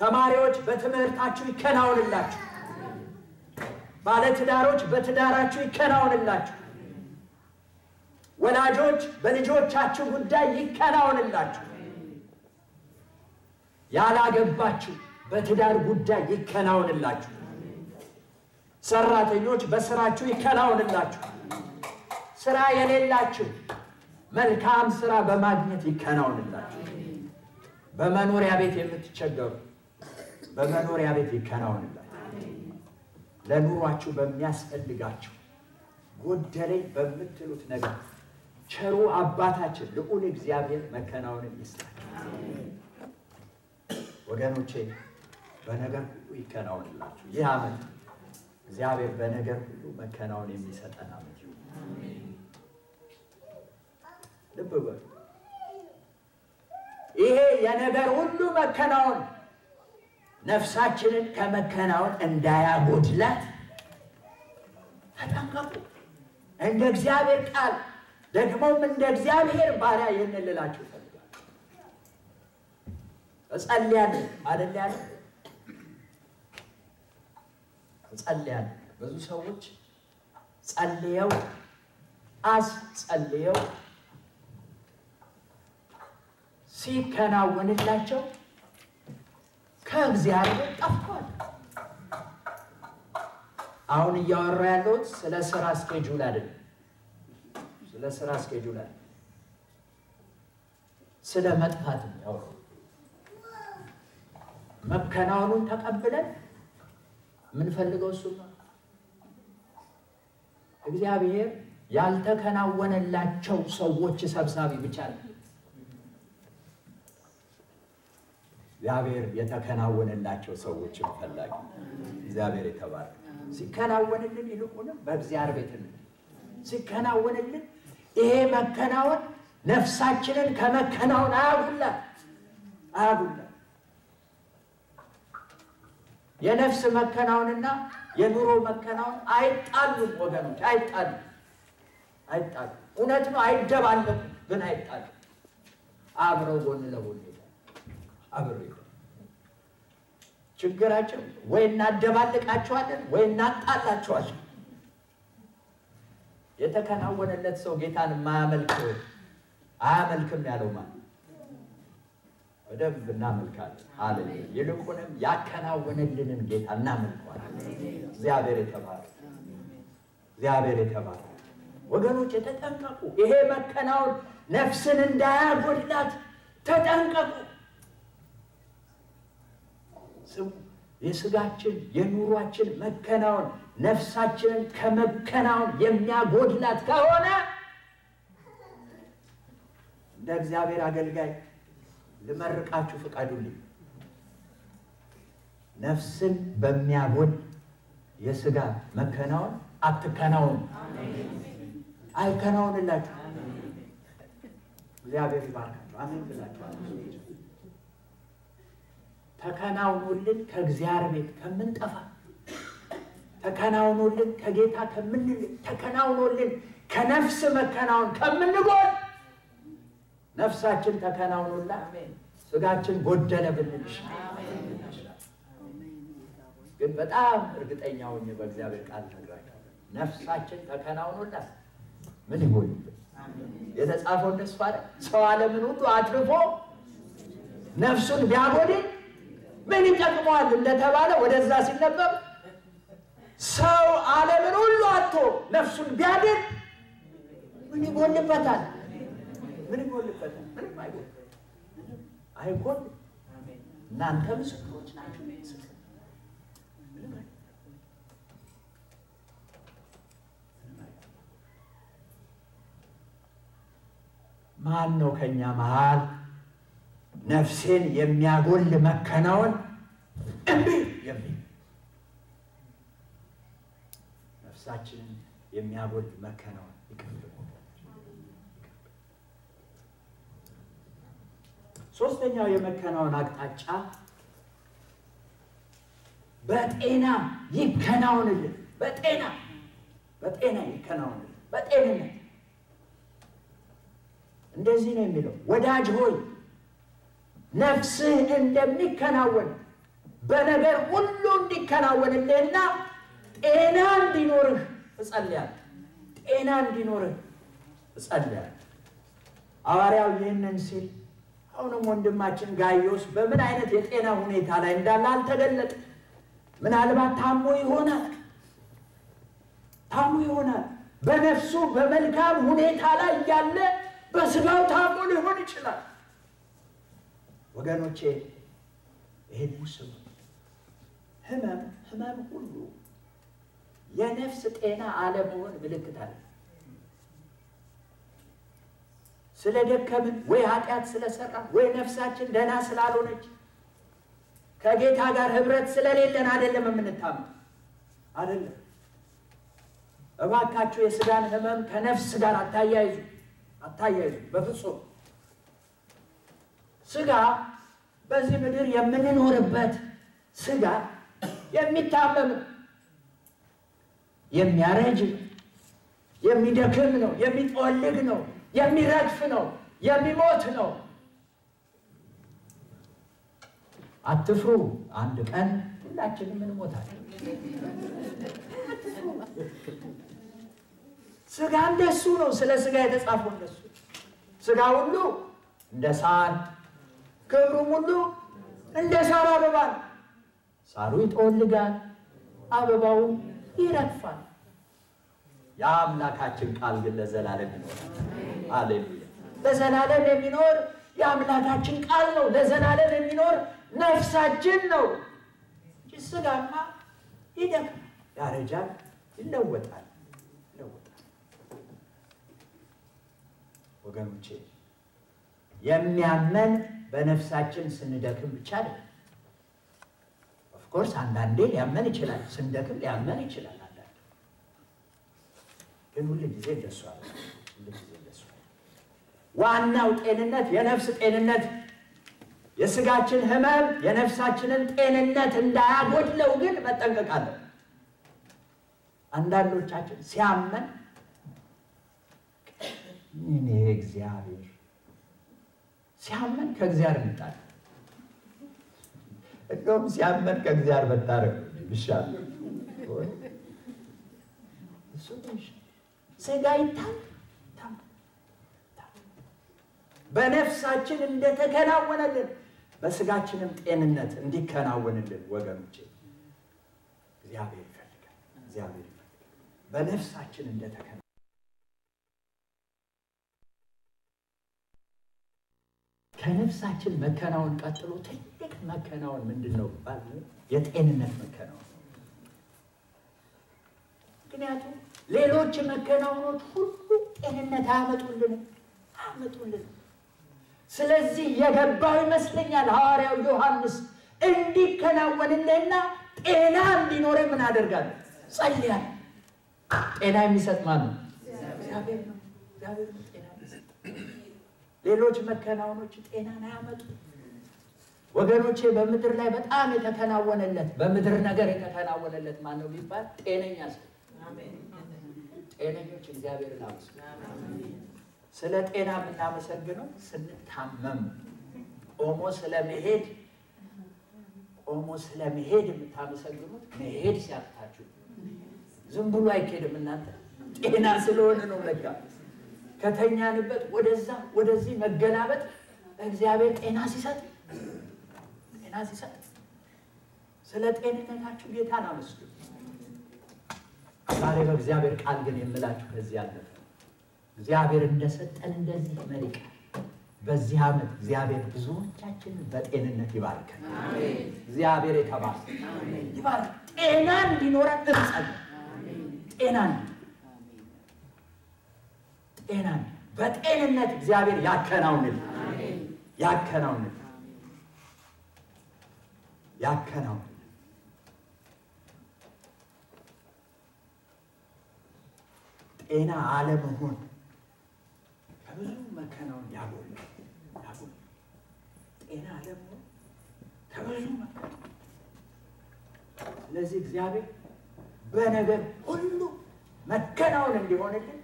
Speaker 1: ተማሪዎች በትምህርታችሁ ይከናወንላችሁ። ባለትዳሮች በትዳራችሁ ይከናወንላችሁ። ወላጆች በልጆቻችሁ ጉዳይ ይከናወንላችሁ። ያላገባችሁ በትዳር ጉዳይ ይከናወንላችሁ። ሰራተኞች በስራችሁ ይከናወንላችሁ። ስራ የሌላችሁ መልካም ስራ በማግኘት ይከናወንላችሁ። በመኖሪያ ቤት የምትቸገሩ በመኖሪያ ቤት ይከናወንላችሁ። ለኑሯችሁ በሚያስፈልጋችሁ ጎደለኝ በምትሉት ነገር ቸሩ አባታችን ልዑል እግዚአብሔር መከናወንን ይስጣችሁ። ወገኖቼ በነገር ሁሉ ይከናወንላችሁ። ይህ ዓመት እግዚአብሔር በነገር ሁሉ መከናወን የሚሰጠን ዓመት ይሁን። ልብ በሉ። ይሄ የነገር ሁሉ መከናወን ነፍሳችንን ከመከናወን እንዳያጎድላት ተጠንቀቁ። እንደ እግዚአብሔር ቃል ደግሞም እንደ እግዚአብሔር ባሪያ ይህንን ልላችሁ እፈልጋለሁ። እጸልያለሁ አይደል ያለ እጸልያለሁ። ብዙ ሰዎች ጸልየው ጸልየው ሲከናወንላቸው ከእግዚአብሔር ጠፍቷል። አሁን እያወራ ያለሁት ስለ ስራ ስኬጁል አይደለም። ስለ ስራ ስኬጁል አይደለም፣ ስለ መጥፋት ነው። መከናወኑን ተቀብለን የምንፈልገው እሱ ነው። እግዚአብሔር ያልተከናወነላቸው ሰዎች ሰብሳቢ ብቻ ነው። እግዚአብሔር የተከናወነላቸው ሰዎች ፈላጊ። እግዚአብሔር የተባረከ ሲከናወንልን ይልቁንም በእግዚአብሔር ቤት ነው ሲከናወንልን። ይሄ መከናወን ነፍሳችንን ከመከናወን አያጉላት። የነፍስ መከናወንና የኑሮ መከናወን አይጣሉም ወገኖች፣ አይጣሉም። እውነት ነው፣ አይደባለቁም፣ ግን አይጣሉም። አብረው ጎን ለጎን አብረው ችግራቸው ወይ እናደባልቃቸዋለን ወይ እናጣላቸዋለን። የተከናወነለት ሰው ጌታን አያመልክም ያለው ማለት በደንብ እናመልካለን። ሃሌሉያ። ይልቁንም ያከናወነልንን ጌታ እናመልካለን። እግዚአብሔር የተባረከ ወገኖች ተጠንቀቁ። ይሄ መከናወን ነፍስን እንዳያጎድላት ተጠንቀቁ። የስጋችን የኑሯችን መከናወን ነፍሳችንን ከመከናወን የሚያጎድላት ከሆነ እንደ እግዚአብሔር አገልጋይ ልመርቃችሁ ፍቃዱልኝ። ነፍስን በሚያጎል የሥጋ መከናወን አትከናወኑ። አይከናወንላችሁ። እግዚአብሔር ይባርካችሁ። አሜን ብላችሁ ተከናውኑልን ከእግዚአብሔር ቤት ከምንጠፋ፣ ተከናውኑልን ከጌታ ከምንል፣ ተከናውኑልን ከነፍስ መከናወን ከምንጎል፣ ነፍሳችን ተከናውኑላ። አሜን። ሥጋችን ጎደለ ብንል ግን በጣም እርግጠኛ ሆኜ በእግዚአብሔር ቃል ነግራችኋለሁ፣ ነፍሳችን ተከናውኑላ። ምን ይጎልብን? የተጻፈው እንደሱ አይደል? ሰው ዓለምን ሁሉ አትርፎ ነፍሱን ቢያጎድል ምን ይጠቅመዋል እንደተባለ ወደዛ ሲነበብ ሰው ዓለምን ሁሉ አጥቶ ነፍሱን ቢያድን ምን ይጎልበታል? ምን ይጎልበታል? ምንም አይጎልም። እናንተ ምስክሮች ናችሁ። ማን ነው ከኛ መሃል ነፍሴን የሚያጎል መከናወን እምቢ የሚል? ነፍሳችንን የሚያጎል መከናወን ይቀርብ። ሶስተኛው የመከናወን አቅጣጫ በጤና ይከናወንልን። በጤና ይከናወንልን። በጤንነት እንደዚህ ነው የሚለው፣ ወዳጅ ሆይ ነፍስህ እንደሚከናወን በነገር ሁሉ እንዲከናወንልህና ጤና እንዲኖርህ እጸልያለሁ። ጤና እንዲኖርህ እጸልያለሁ። ሐዋርያው ይህንን ሲል አሁንም ወንድማችን ጋይዮስ በምን አይነት የጤና ሁኔታ ላይ እንዳለ አልተገለጠም። ምናልባት ታሞ ይሆናል። በነፍሱ በመልካም ሁኔታ ላይ ያለ በሥጋው ታሞ ሊሆን ይችላል። ወገኖቼ ይሄን ስሙ። ህመም ሁሉ የነፍስ ጤና አለመሆን ምልክት አለ። ስለደከምን ወይ ኃጢአት ስለሰራ ወይ ነፍሳችን ደህና ስላልሆነች ከጌታ ጋር ህብረት ስለሌለን አይደለም የምንታመም አይደለም። እባካችሁ የሥጋን ህመም ከነፍስ ጋር አታያይዙ በፍጹም። ሥጋ በዚህ ምድር የምንኖርበት ሥጋ የሚታመም የሚያረጅ የሚደክም ነው፣ የሚጠወልግ ነው፣ የሚረግፍ ነው፣ የሚሞት ነው። አትፍሩ፣ አንድ ቀን ሁላችንም እንሞታለን። ሥጋ እንደሱ ነው። ስለ ሥጋ የተጻፈው እንደሱ። ሥጋ ሁሉ እንደ ሳር፣ ክብሩም ሁሉ እንደ ሳር አበባ ነው። ሳሩ ይጠወልጋል፣ አበባው ይረግፋል። የአምላካችን ቃል ግን ለዘላለም ይኖራል። ሃሌሉያ! ለዘላለም የሚኖር የአምላካችን ቃል ነው። ለዘላለም የሚኖር ነፍሳችን ነው። ሥጋማ ይደክማል፣ ያረጃል፣ ይለወጣል። ወገኖቼ የሚያመን በነፍሳችን ስንደክም ብቻ አይደለም። ኦፍኮርስ አንዳንዴ ሊያመን ይችላል፣ ስንደክም ሊያመን ይችላል። አንዳንዴ ግን ሁሉ ጊዜ እንደሱ አለ። ዋናው ጤንነት የነፍስ ጤንነት፣ የሥጋችን ህመም የነፍሳችንን ጤንነት እንዳያጎድለው ግን መጠንቀቅ አለን። አንዳንዶቻችን ሲያመን እኔ እግዚአብሔር ሲያመን ከእግዚአብሔር እንጣል። እንደውም ሲያመን ከእግዚአብሔር በታረቅ ይሻል። ሥጋ ይታል በነፍሳችን እንደተከናወነልን በሥጋችንም ጤንነት እንዲከናወንልን ወገኖቼ እግዚአብሔር ይፈልጋል። በነፍሳችን እንደተከናወነ ከነፍሳችን መከናወን ቀጥሎ ትልቅ መከናወን ምንድን ነው? የጤንነት መከናወን። ምክንያቱም ሌሎች መከናወኖች ሁሉ ጤንነት አያመጡልንም። ስለዚህ የገባው ይመስለኛል ሐዋርያው ዮሐንስ እንዲከናወንልህና ጤና እንዲኖርህ ምን አደርጋለሁ? ጸልያለሁ። ጤና የሚሰጥ ማን ነው? እግዚአብሔር ነው። እግዚአብሔር ነው ጤና የሚሰጥ። ሌሎች መከናወኖች ጤናን አያመጡም። ወገኖቼ በምድር ላይ በጣም የተከናወነለት በምድር ነገር የተከናወነለት ማን ነው ቢባል ጤነኛ ሰው። አሜን። ጤነኞች እግዚአብሔርን አመስግኑ። አሜን። ስለ ጤና የምናመሰግነው ስንታመም ቆሞ ስለመሄድ የምታመሰግኑት መሄድ ሲያቅታችሁ ዝም ብሎ አይኬድም። እናንተ ጤና ስለሆነ ነው። ለካ ከተኛንበት ወደዛ ወደዚህ መገላበጥ እግዚአብሔር ጤና ሲሰጥ ስለ ጤንነታችሁ ጌታን አመስግኑ። ዛሬ በእግዚአብሔር ቃል ግን የምላችሁ ከዚህ ያለፈ እግዚአብሔር እንደሰጠን እንደዚህ መሪ ቃል በዚህ ዓመት እግዚአብሔር ብዙዎቻችንን በጤንነት ይባርከን። አሜን። እግዚአብሔር የተባረከ ይባርክ። ጤና እንዲኖረን እንጸልይ። ጤና በጤንነት እግዚአብሔር ያከናውንልን። ጤና አለመሆን ከብዙ መከናወን ያጎላል። ጤና አለመሆን ከብዙ መከናወን። ስለዚህ እግዚአብሔር በነገር ሁሉ መከናወን እንዲሆንልን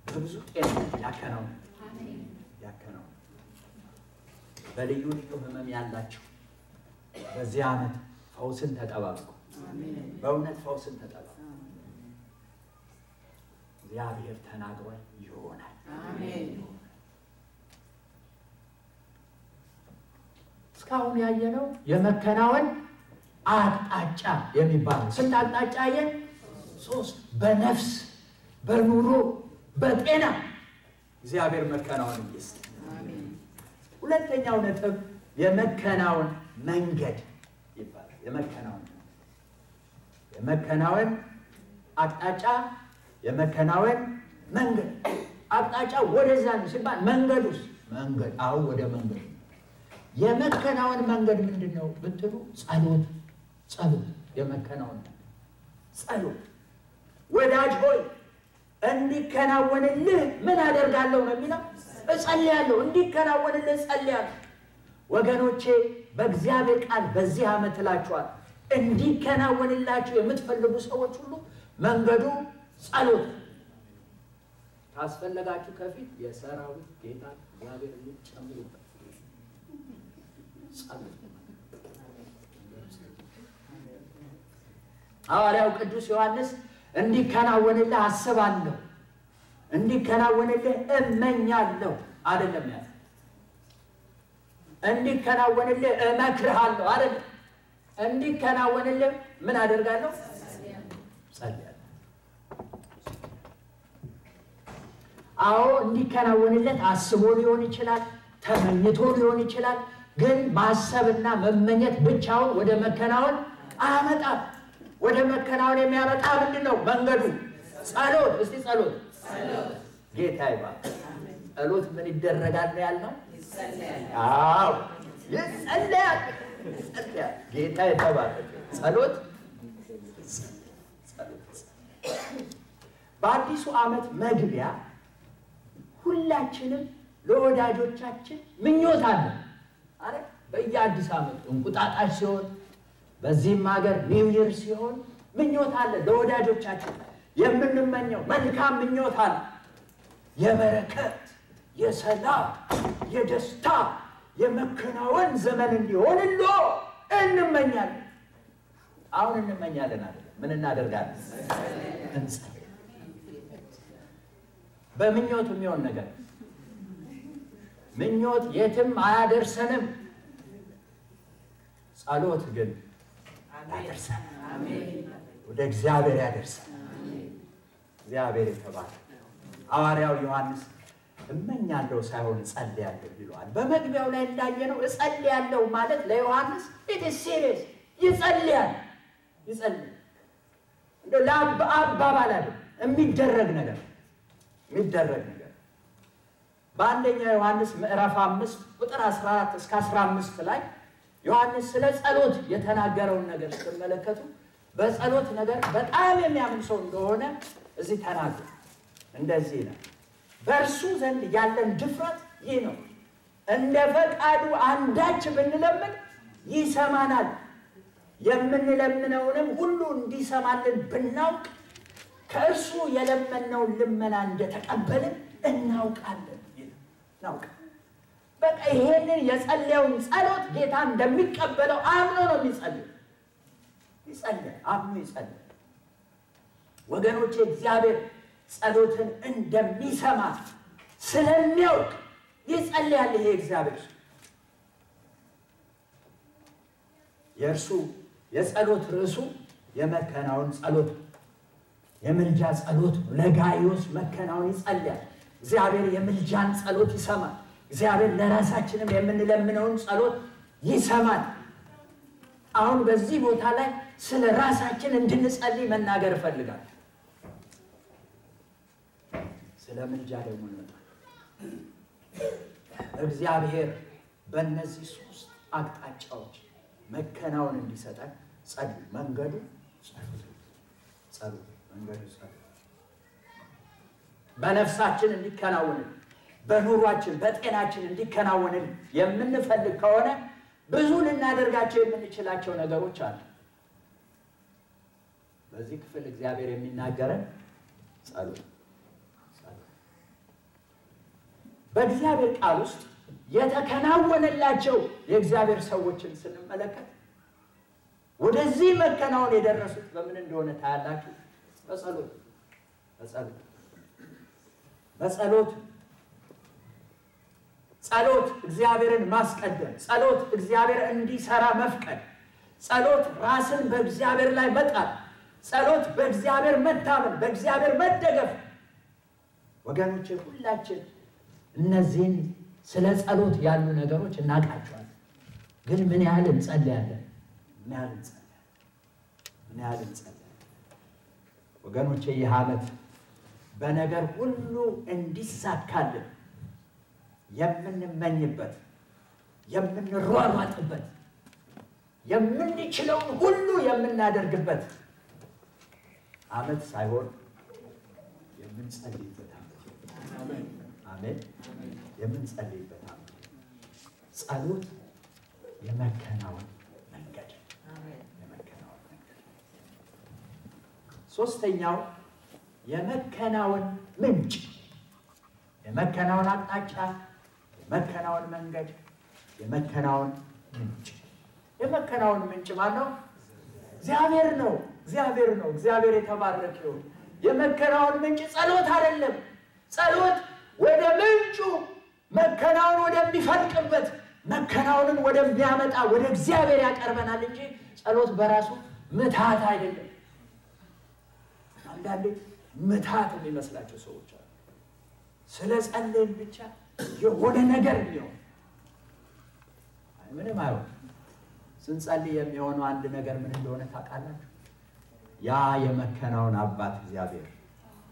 Speaker 1: በብዙ ጤንነት ያከናውን። በልዩ ልዩ ህመም ያላችሁ በዚህ ዓመት ፈውስን ተጠባበቁ። በእውነት ፈውስን ተጠባበቁ። እግዚአብሔር ተናግሯል፣ ይሆናል። እስካሁን ያየነው የመከናወን አቅጣጫ የሚባለው ስንት አቅጣጫ አየን? 3። በነፍስ በኑሮ በጤና እግዚአብሔር መከናወን ይስጥ። ሁለተኛው ነጥብ የመከናወን መንገድ ይባላል። የመከናወን አቅጣጫ፣ የመከናወን መንገድ። አቅጣጫ ወደዛ ነው ሲባል መንገዱስ አሁን ወደ መንገድ። የመከናወን መንገድ ምንድነው ብትሉ ጸሎት የመከናወን ጸሎት። ወዳጅ ሆይ እንዲከናወንልህ ምን አደርጋለሁ ነው የሚለው? እጸልያለሁ። እንዲከናወንልህ እጸልያለሁ። ወገኖቼ በእግዚአብሔር ቃል በዚህ ዓመት እላችኋለሁ እንዲከናወንላችሁ የምትፈልጉ ሰዎች ሁሉ መንገዱ ጸሎት። ካስፈለጋችሁ ከፊት የሰራዊት ጌታ እግዚአብሔር ጨምሩበት። ጸሎት። ሐዋርያው ቅዱስ ዮሐንስ እንዲከናወንልህ አስባለሁ፣ እንዲከናወንልህ እመኛለሁ አይደለም ያለው። እንዲከናወንልህ እመክርሃለሁ አይደለም። እንዲከናወንልህ ምን አደርጋለሁ? ጸልያለሁ። አዎ እንዲከናወንለት አስቦ ሊሆን ይችላል፣ ተመኝቶ ሊሆን ይችላል። ግን ማሰብና መመኘት ብቻውን ወደ መከናወን አያመጣም። ወደ መከናወን የሚያመጣ ምንድነው? መንገዱ ጸሎት። እስቲ ጸሎት ጌታ ይባርክ። ጸሎት ምን ይደረጋል ያልነው? አዎ ይጸልያል። ጌታ ይባርክ። ጸሎት በአዲሱ ዓመት መግቢያ ሁላችንም ለወዳጆቻችን ምኞት አለ አይደል? በየአዲስ ዓመት እንቁጣጣሽ ሲሆን በዚህም ሀገር ኒው ይር ሲሆን ምኞት አለ። ለወዳጆቻችን የምንመኘው መልካም ምኞት አለ። የበረከት፣ የሰላም፣ የደስታ፣ የመከናወን ዘመን እንዲሆንሎ እንመኛለን። አሁን እንመኛለን አይደል? ምን እናደርጋለን? እንጸልይ። በምኞት የሚሆን ነገር ምኞት የትም አያደርሰንም። ጸሎት ግን ያደርሰናል። ወደ እግዚአብሔር ያደርሰናል። እግዚአብሔር የተባረከ። ሐዋርያው ዮሐንስ እመኛለሁ ሳይሆን እጸልያለሁ ይለዋል። በመግቢያው ላይ እንዳየነው እጸልያለሁ ማለት ለዮሐንስ it is serious። ይጸልያል። እንደው ለአባባል አይደለም፣ የሚደረግ ነገር በአንደኛ ዮሐንስ ምዕራፍ 5 ቁጥር 14 እስከ 15 ላይ ዮሐንስ ስለ ጸሎት የተናገረውን ነገር ስትመለከቱ በጸሎት ነገር በጣም የሚያምን ሰው እንደሆነ እዚህ ተናግሯል። እንደዚህ ነው፣ በእርሱ ዘንድ ያለን ድፍረት ይህ ነው፣ እንደ ፈቃዱ አንዳች ብንለምን ይሰማናል፣ የምንለምነውንም ሁሉ እንዲሰማልን ብናውቅ ከእርሱ የለመነውን ልመና እንደተቀበልን እናውቃለን ይላል። በቃ ይሄንን የጸለየውን ጸሎት ጌታ እንደሚቀበለው አምኖ ነው የሚጸልየው። አምኖ ይጸልያል። ወገኖቼ እግዚአብሔር ጸሎትን እንደሚሰማ ስለሚያውቅ ይጸልያል። ይሄ እግዚአብሔር የእርሱ የጸሎት ርዕሱ የመከናወን ጸሎት፣ የምልጃ ጸሎት። ለጋይዮስ መከናወን ይጸልያል። እግዚአብሔር የምልጃን ጸሎት ይሰማል። እግዚአብሔር ለራሳችንም የምንለምነውን ጸሎት ይሰማል። አሁን በዚህ ቦታ ላይ ስለ ራሳችን እንድንጸልይ መናገር እፈልጋለሁ። ስለ ምልጃ ደግሞ እንመጣለን። እግዚአብሔር በእነዚህ ሶስት አቅጣጫዎች መከናወን እንዲሰጠን ጸልዩ። መንገዱ ጸሎት፣ መንገዱ ጸሎት። በነፍሳችን እንዲከናወንን፣ በኑሯችን በጤናችን እንዲከናወንን የምንፈልግ ከሆነ ብዙ ልናደርጋቸው የምንችላቸው ነገሮች አሉ። በዚህ ክፍል እግዚአብሔር የሚናገረን ጸሎት። በእግዚአብሔር ቃል ውስጥ የተከናወነላቸው የእግዚአብሔር ሰዎችን ስንመለከት ወደዚህ መከናወን የደረሱት በምን እንደሆነ ታያላችሁ። በጸሎት ጸሎት እግዚአብሔርን ማስቀደም፣ ጸሎት እግዚአብሔር እንዲሰራ መፍቀድ፣ ጸሎት ራስን በእግዚአብሔር ላይ መጣል፣ ጸሎት በእግዚአብሔር መታመን፣ በእግዚአብሔር መደገፍ። ወገኖቼ ሁላችን እነዚህን ስለ ጸሎት ያሉ ነገሮች እናውቃቸዋለን። ግን ምን ያህል እንጸልያለን? ምን ያህል እንጸልያለን? ወገኖቼ ይህ ዓመት በነገር ሁሉ እንዲሳካልን የምንመኝበት፣ የምንሯሯጥበት፣ የምንችለውን ሁሉ የምናደርግበት ዓመት ሳይሆን የምንጸልይበት ዓመት። አሜን። የምንጸልይበት ዓመት። ጸሎት የመከናወን መንገድ። ሶስተኛው የመከናወን ምንጭ፣ የመከናወን አቅጣጫ፣ የመከናወን መንገድ፣ የመከናወን ምንጭ። የመከናወን ምንጭ ማለት ነው እግዚአብሔር ነው። እግዚአብሔር የተባረከ ይሁን። የመከናወን ምንጭ ጸሎት አይደለም። ጸሎት ወደ ምንጩ መከናወን ወደሚፈልቅበት መከናወንን ወደሚያመጣ ወደ እግዚአብሔር ያቀርበናል እንጂ ጸሎት በራሱ ምታት አይደለም። አንዳንዴ ምታት የሚመስላቸው ሰዎች አሉ። ስለ ጸለይን ብቻ የሆነ ነገር ነው። ምንም አይሆን። ስንጸልይ የሚሆነው አንድ ነገር ምን እንደሆነ ታውቃላችሁ? ያ የመከናወን አባት እግዚአብሔር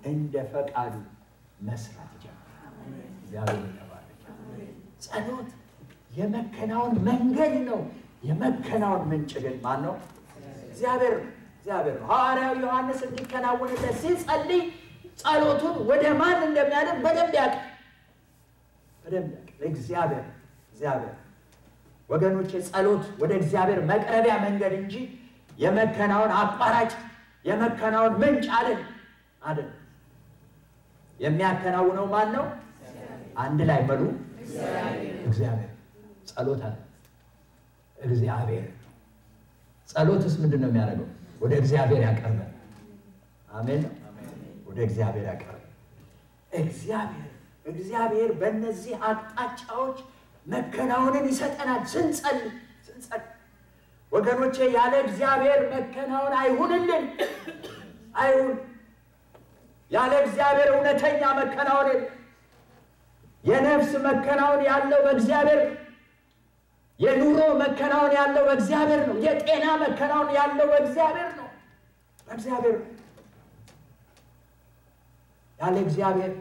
Speaker 1: እንደ ፈቃዱ መስራት ይጀምራል። እግዚአብሔር ይባረክ። ጸሎት የመከናወን መንገድ ነው። የመከናወን ምንጭ ግን ማን ነው? እግዚአብሔር ነው። ሐዋርያው ዮሐንስ እንዲከናወንለት ሲጸልይ ጸሎቱን ወደ ማን እንደሚያደርግ በደንብ ያውቃል። እግዚአብሔር ወገኖቼ ጸሎት ወደ እግዚአብሔር መቅረቢያ መንገድ እንጂ የመከናወን አቋራጭ፣ የመከናወን ምንጭ አይደል። የሚያከናውነው ማን ነው? አንድ ላይ በሉ። እግዚአብሔር። ጸሎት አለ እግዚአብሔር። ጸሎትስ ምንድን ነው የሚያደርገው? ወደ እግዚአብሔር ያቀርባል። አሜን። ወደ እግዚአብሔር ያቀርባል። እግዚአብሔር በእነዚህ አቅጣጫዎች መከናወንን ይሰጠናል። ስንጸልይ ወገኖቼ ያለ እግዚአብሔር መከናወን አይሁንልን። ያለ እግዚአብሔር እውነተኛ መከናወን የነፍስ መከናወን ያለው በእግዚአብሔር፣ የኑሮ መከናወን ያለው በእግዚአብሔር ነው። የጤና መከናወን ያለው በእግዚአብሔር ነው። ያለ እግዚአብሔር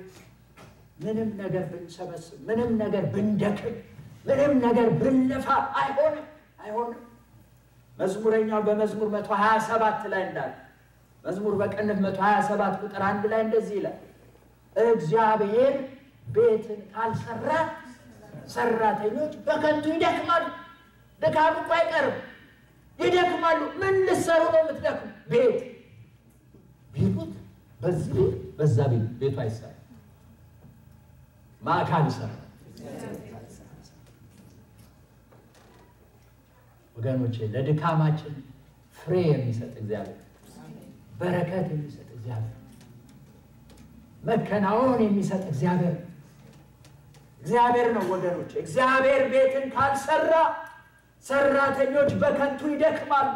Speaker 1: ምንም ነገር ብንሰበስብ፣ ምንም ነገር ብንደክም፣ ምንም ነገር ብንለፋ አይሆንም። አይሆንም። መዝሙረኛው በመዝሙር 127 ላይ እንዳለ መዝሙር በቅንፍ 127 ቁጥር 1 ላይ እንደዚህ ይላል፣ እግዚአብሔር ቤትን ካልሰራ ሰራተኞች በከንቱ ይደክማሉ። ድካም እኮ አይቀርም፣ ይደክማሉ። ምን ልትሰሩ ነው የምትደክሙ? ቤት ቢሉት በዚህ በዛ ቤቱ አይሰራም። ማካን ይሰራል። ወገኖቼ ለድካማችን ፍሬ የሚሰጥ እግዚአብሔር፣ በረከት የሚሰጥ እግዚአብሔር፣ መከናወን የሚሰጥ እግዚአብሔር ነው ወገኖቼ። እግዚአብሔር ቤትን ካልሰራ ሰራተኞች በከንቱ ይደክማሉ።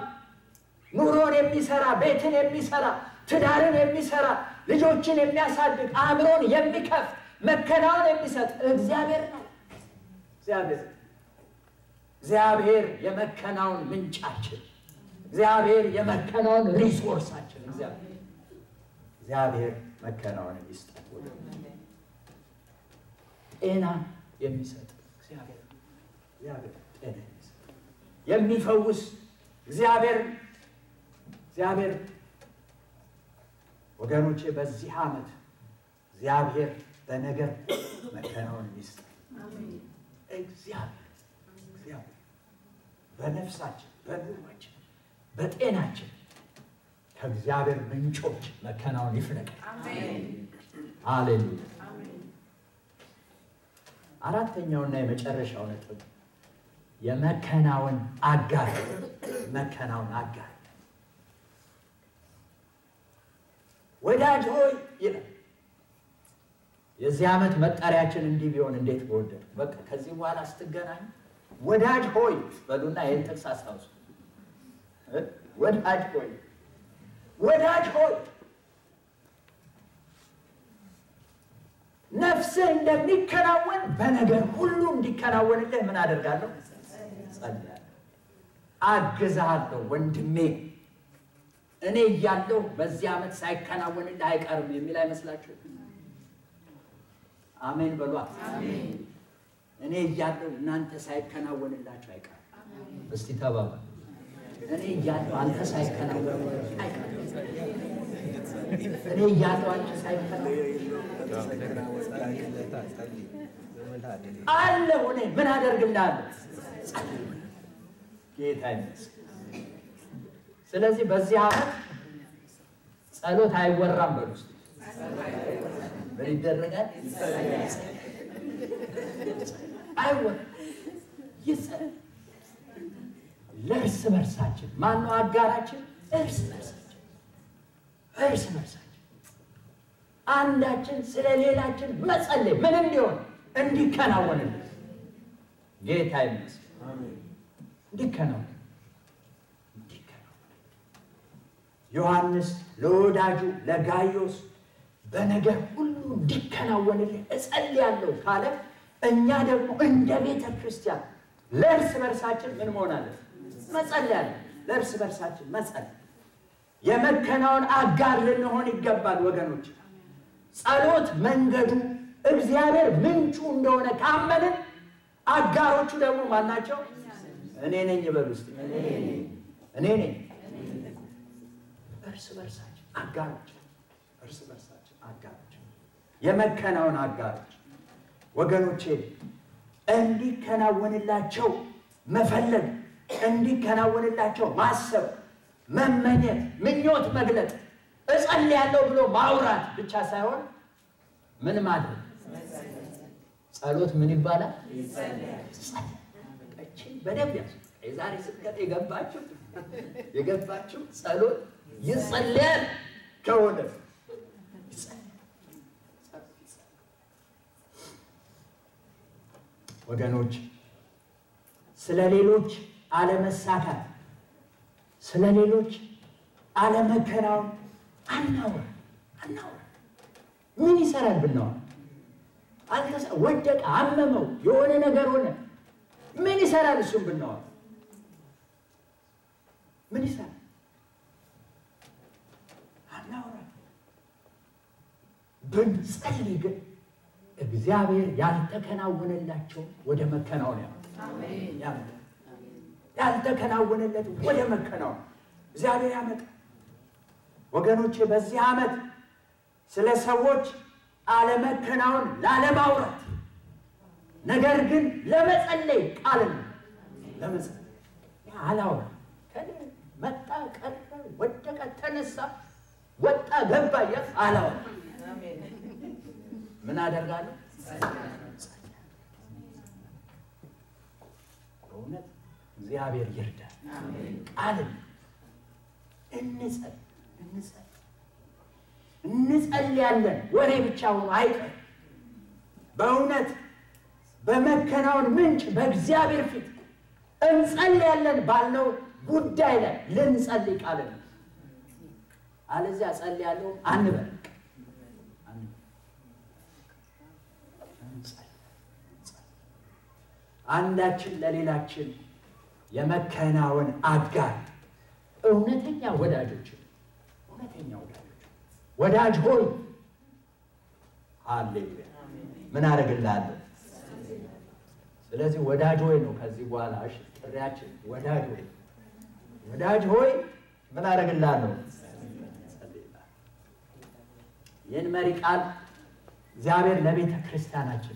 Speaker 1: ኑሮን የሚሰራ፣ ቤትን የሚሰራ፣ ትዳርን የሚሰራ፣ ልጆችን የሚያሳድግ፣ አእምሮን የሚከፍት፣ መከናወን የሚሰጥ እግዚአብሔር ነው። እግዚአብሔር የመከናወን ምንጫችን፣ እግዚአብሔር የመከናወን ሪሶርሳችን፣ እግዚአብሔር መከናወን ይስጣል። ጤና የሚሰጥ እግዚአብሔር ጤና የሚሰጥ የሚፈውስ እግዚአብሔር ወገኖቼ በዚህ ዓመት እግዚአብሔር በነገር መከናወን ይስጣል። እግዚአብሔር በነፍሳችን፣ በኑሯችን፣ በጤናችን ከእግዚአብሔር ምንጮች መከናወን ይፍለቃል። ሃሌሉያ። አራተኛውና የመጨረሻው ነጥብ የመከናወን አጋር። ወዳጅ ሆይ ይላል። የዚህ ዓመት መጠሪያችን እንዲህ ቢሆን እንዴት በወደድ። በቃ ከዚህ በኋላ ስትገናኙ ወዳጅ ሆይ በሉና ይህን ጥቅስ አስታውሱ። ወዳጅ ሆይ ነፍስህ እንደሚከናወን በነገር ሁሉ እንዲከናወንልህ ምን አደርጋለሁ? ጸልያለሁ። አግዝሃለሁ ወንድሜ። እኔ እያለሁ በዚህ ዓመት ሳይከናወንልህ አይቀርም የሚል አይመስላችሁ? አሜን በሏ። እኔ እያለሁ እናንተ ሳይከናወንላችሁ አይቀርም። እስቲ ተባባሉ። እኔ እያለሁ አንተ ሳይከናወንልህ አይቀርም። እኔ እያለሁ አንተ ሳይከናወንልህ አለሁ። እኔ ምን አደርግልሃለሁ? ጌታ ይመስገን። ስለዚህ በዚህ ዓመት ጸሎት አይወራም በሉ። ምን ይደረጋል? አይወራም። ይጸለይ። ለእርስ በርሳችን ማነው አጋራችን? እርስ በርሳችን አንዳችን ስለ ሌላችን መጸለይ ምን እንዲሆን እንዲከናወንልን። ጌታ ይመስገን። እንዲከናወን ዮሐንስ ለወዳጁ ለጋይዮስ በነገር ሁሉ እንዲከናወንልን እጸልያለሁ ካለ እኛ ደግሞ እንደ ቤተ ክርስቲያን ለእርስ በርሳችን ምን መሆን አለ? መጸለይ። ለእርስ በርሳችን መጸለይ፣ የመከናወን አጋር ልንሆን ይገባል ወገኖች። ጸሎት መንገዱ እግዚአብሔር ምንጩ እንደሆነ ካመንን አጋሮቹ ደግሞ ማናቸው? እኔ ነኝ በሉ እስቲ። እኔ ነኝ። እርስ በርሳችን አጋሮች፣ የመከናወን አጋሮች ወገኖቼ። እንዲከናወንላቸው መፈለግ፣ እንዲከናወንላቸው ማሰብ፣ መመኘት፣ ምኞት መግለጥ፣ እጸልያለሁ ብሎ ማውራት ብቻ ሳይሆን ምን ማድረግ? ጸሎት ምን ይባላል? በደንብ ያዙ። የዛሬ ስብከት የገባችሁ ጸሎት ይጸልያል ከሆነ ወገኖች፣ ስለ ሌሎች አለመሳካት፣ ስለ ሌሎች አለመከናወን አናወራ። ምን ይሰራል ብናወራ? ወደቀ፣ አመመው፣ የሆነ ነገር ሆነ፣ ምን ይሰራል? እሱም ብናወራ ምን ይሰራል? አናወራ። ብንጸልይ ግን እግዚአብሔር ያልተከናወነላቸው ወደ መከናወን ያመጣል። ያልተከናወነለት ወደ መከናወን እግዚአብሔር ያመጣ። ወገኖቼ በዚህ ዓመት ስለ ሰዎች አለመከናወን ላለማውራት ነገር ግን ለመጸለይ ቃልን ለመጸለይ አላውራ ከኔ መጣ ቀረ ወደቀ ተነሳ ወጣ ገባ አላውራ ምን አደርጋለሁ? በእውነት እግዚአብሔር ይርዳል። ቃልን እንጸልያለን። ወሬ ብቻ ሆኖ አይቀር። በእውነት በመከናወን ምንጭ በእግዚአብሔር ፊት እንጸልያለን ባልነው ጉዳይ ላይ ልንጸልይ ቃልን አለዚያ ጸልያለሁ አንበል። አንዳችን ለሌላችን የመከናወን አጋር እውነተኛ ወዳጆች ወዳጅ ሆይ ሃሌሉያ ምን አደርግልሃለሁ? ስለዚህ ወዳጅ ሆይ ነው ከዚህ በኋላ እሺ ጥሪያችን ወዳጅ ሆይ ምን አደርግልሃለሁ? ይህን መሪ ቃል እግዚአብሔር ለቤተ ክርስቲያናችን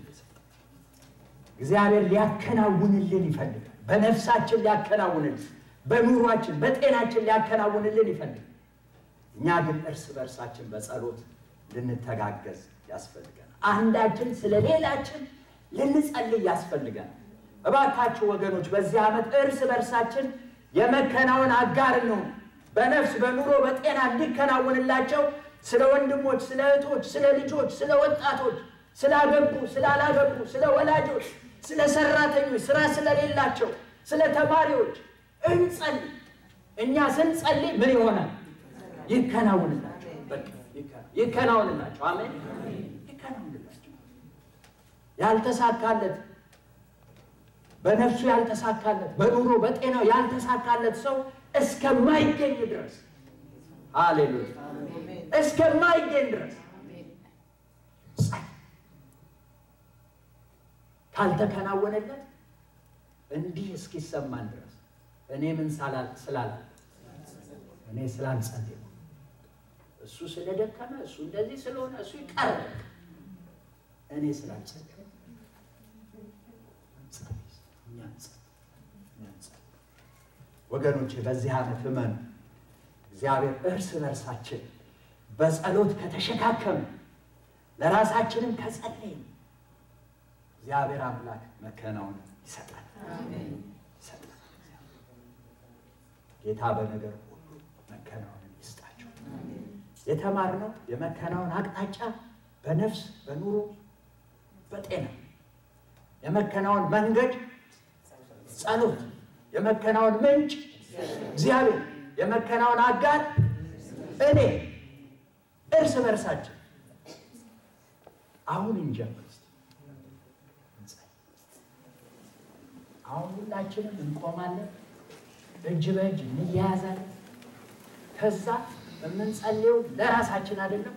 Speaker 1: እግዚአብሔር ሊያከናውንልን ይፈልጋል። በነፍሳችን ሊያከናውንልን፣ በኑሯችን በጤናችን ሊያከናውንልን ይፈልጋል። እኛ ግን እርስ በርሳችን በጸሎት ልንተጋገዝ ያስፈልገናል። አንዳችን ስለ ሌላችን ልንጸልይ ያስፈልገናል። እባካችሁ ወገኖች በዚህ ዓመት እርስ በርሳችን የመከናወን አጋር ነው። በነፍስ በኑሮ በጤና እንዲከናወንላቸው ስለ ወንድሞች፣ ስለ እህቶች፣ ስለ ልጆች፣ ስለ ወጣቶች፣ ስላገቡ ስላላገቡ፣ ስለ ወላጆች፣ ስለ ሰራተኞች፣ ስራ ስለሌላቸው፣ ስለ ተማሪዎች እንጸልይ። እኛ ስንጸልይ ምን ይሆናል? ይከናወንላቸው። በቃ ይከናወንላቸው። አሜን። ይከናወንላቸው። ያልተሳካለት በነፍሱ ያልተሳካለት በኑሮ በጤናው ያልተሳካለት ሰው እስከማይገኝ ድረስ ሃሌሉያ እስከማይገኝ ድረስ ካልተከናወነለት እንዲህ እስኪሰማን ድረስ እኔ ምን ስላላለ እኔ ስላልጸለይኩ እሱ ስለደከመ እሱ እንደዚህ ስለሆነ እሱ ይቀር እኔ ስላልጸለይኩ ወገኖቼ በዚህ ዓመት እመኑ እግዚአብሔር እርስ በርሳችን በጸሎት ከተሸካከም ለራሳችንም ከጸለይን እግዚአብሔር አምላክ መከናወን ይሰጣል። አሜን። ጌታ በነገር ሁሉ መከናወን ይስጣቸው። አሜን። የተማርነው የመከናወን አቅጣጫ በነፍስ በኑሮ በጤና የመከናወን መንገድ ጸሎት፣ የመከናወን ምንጭ እግዚአብሔር፣ የመከናወን አጋር እኔ እርስ በርሳችን አሁን እንጀምር። አሁን ሁላችንም እንቆማለን፣ እጅ በእጅ እንያያዛለን። ከዛ የምንጸልየው ለራሳችን አይደለም።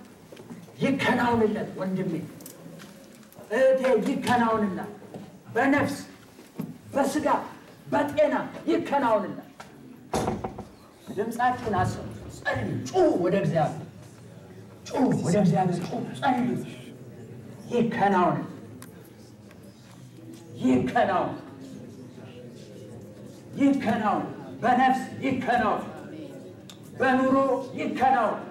Speaker 1: ይከናወንለት ወንድሜ እህቴ፣ ይከናወንላት በነፍስ በስጋ በጤና ይከናወንላት። ድምፃችሁን አሰሙ፣ ጸልዩ፣ ጩሁ፣ ወደ እግዚአብሔር ጩሁ፣ ወደ እግዚአብሔር ጩሁ፣ ጸልዩ። ይከናወን ይከናወን ይከናወን፣ በነፍስ ይከናወን፣ በኑሮ ይከናወን፣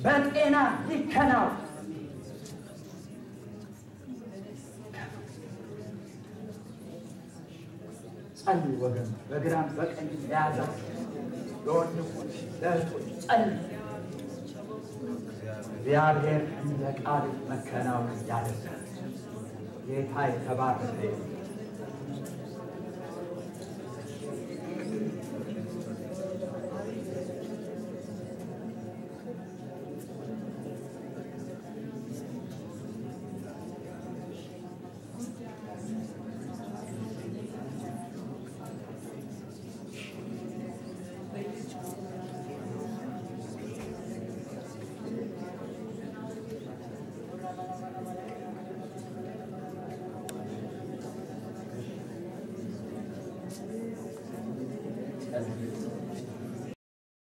Speaker 1: በጤና ይከናወን። ጸልዩ ወገን፣ በግራም በቀኝ የያዛችሁ ለወንድሞች ለእህቶች ጸልዩ። እግዚአብሔር እንደ ቃል መከናወን ያደርጋል። ጌታ የተባረከ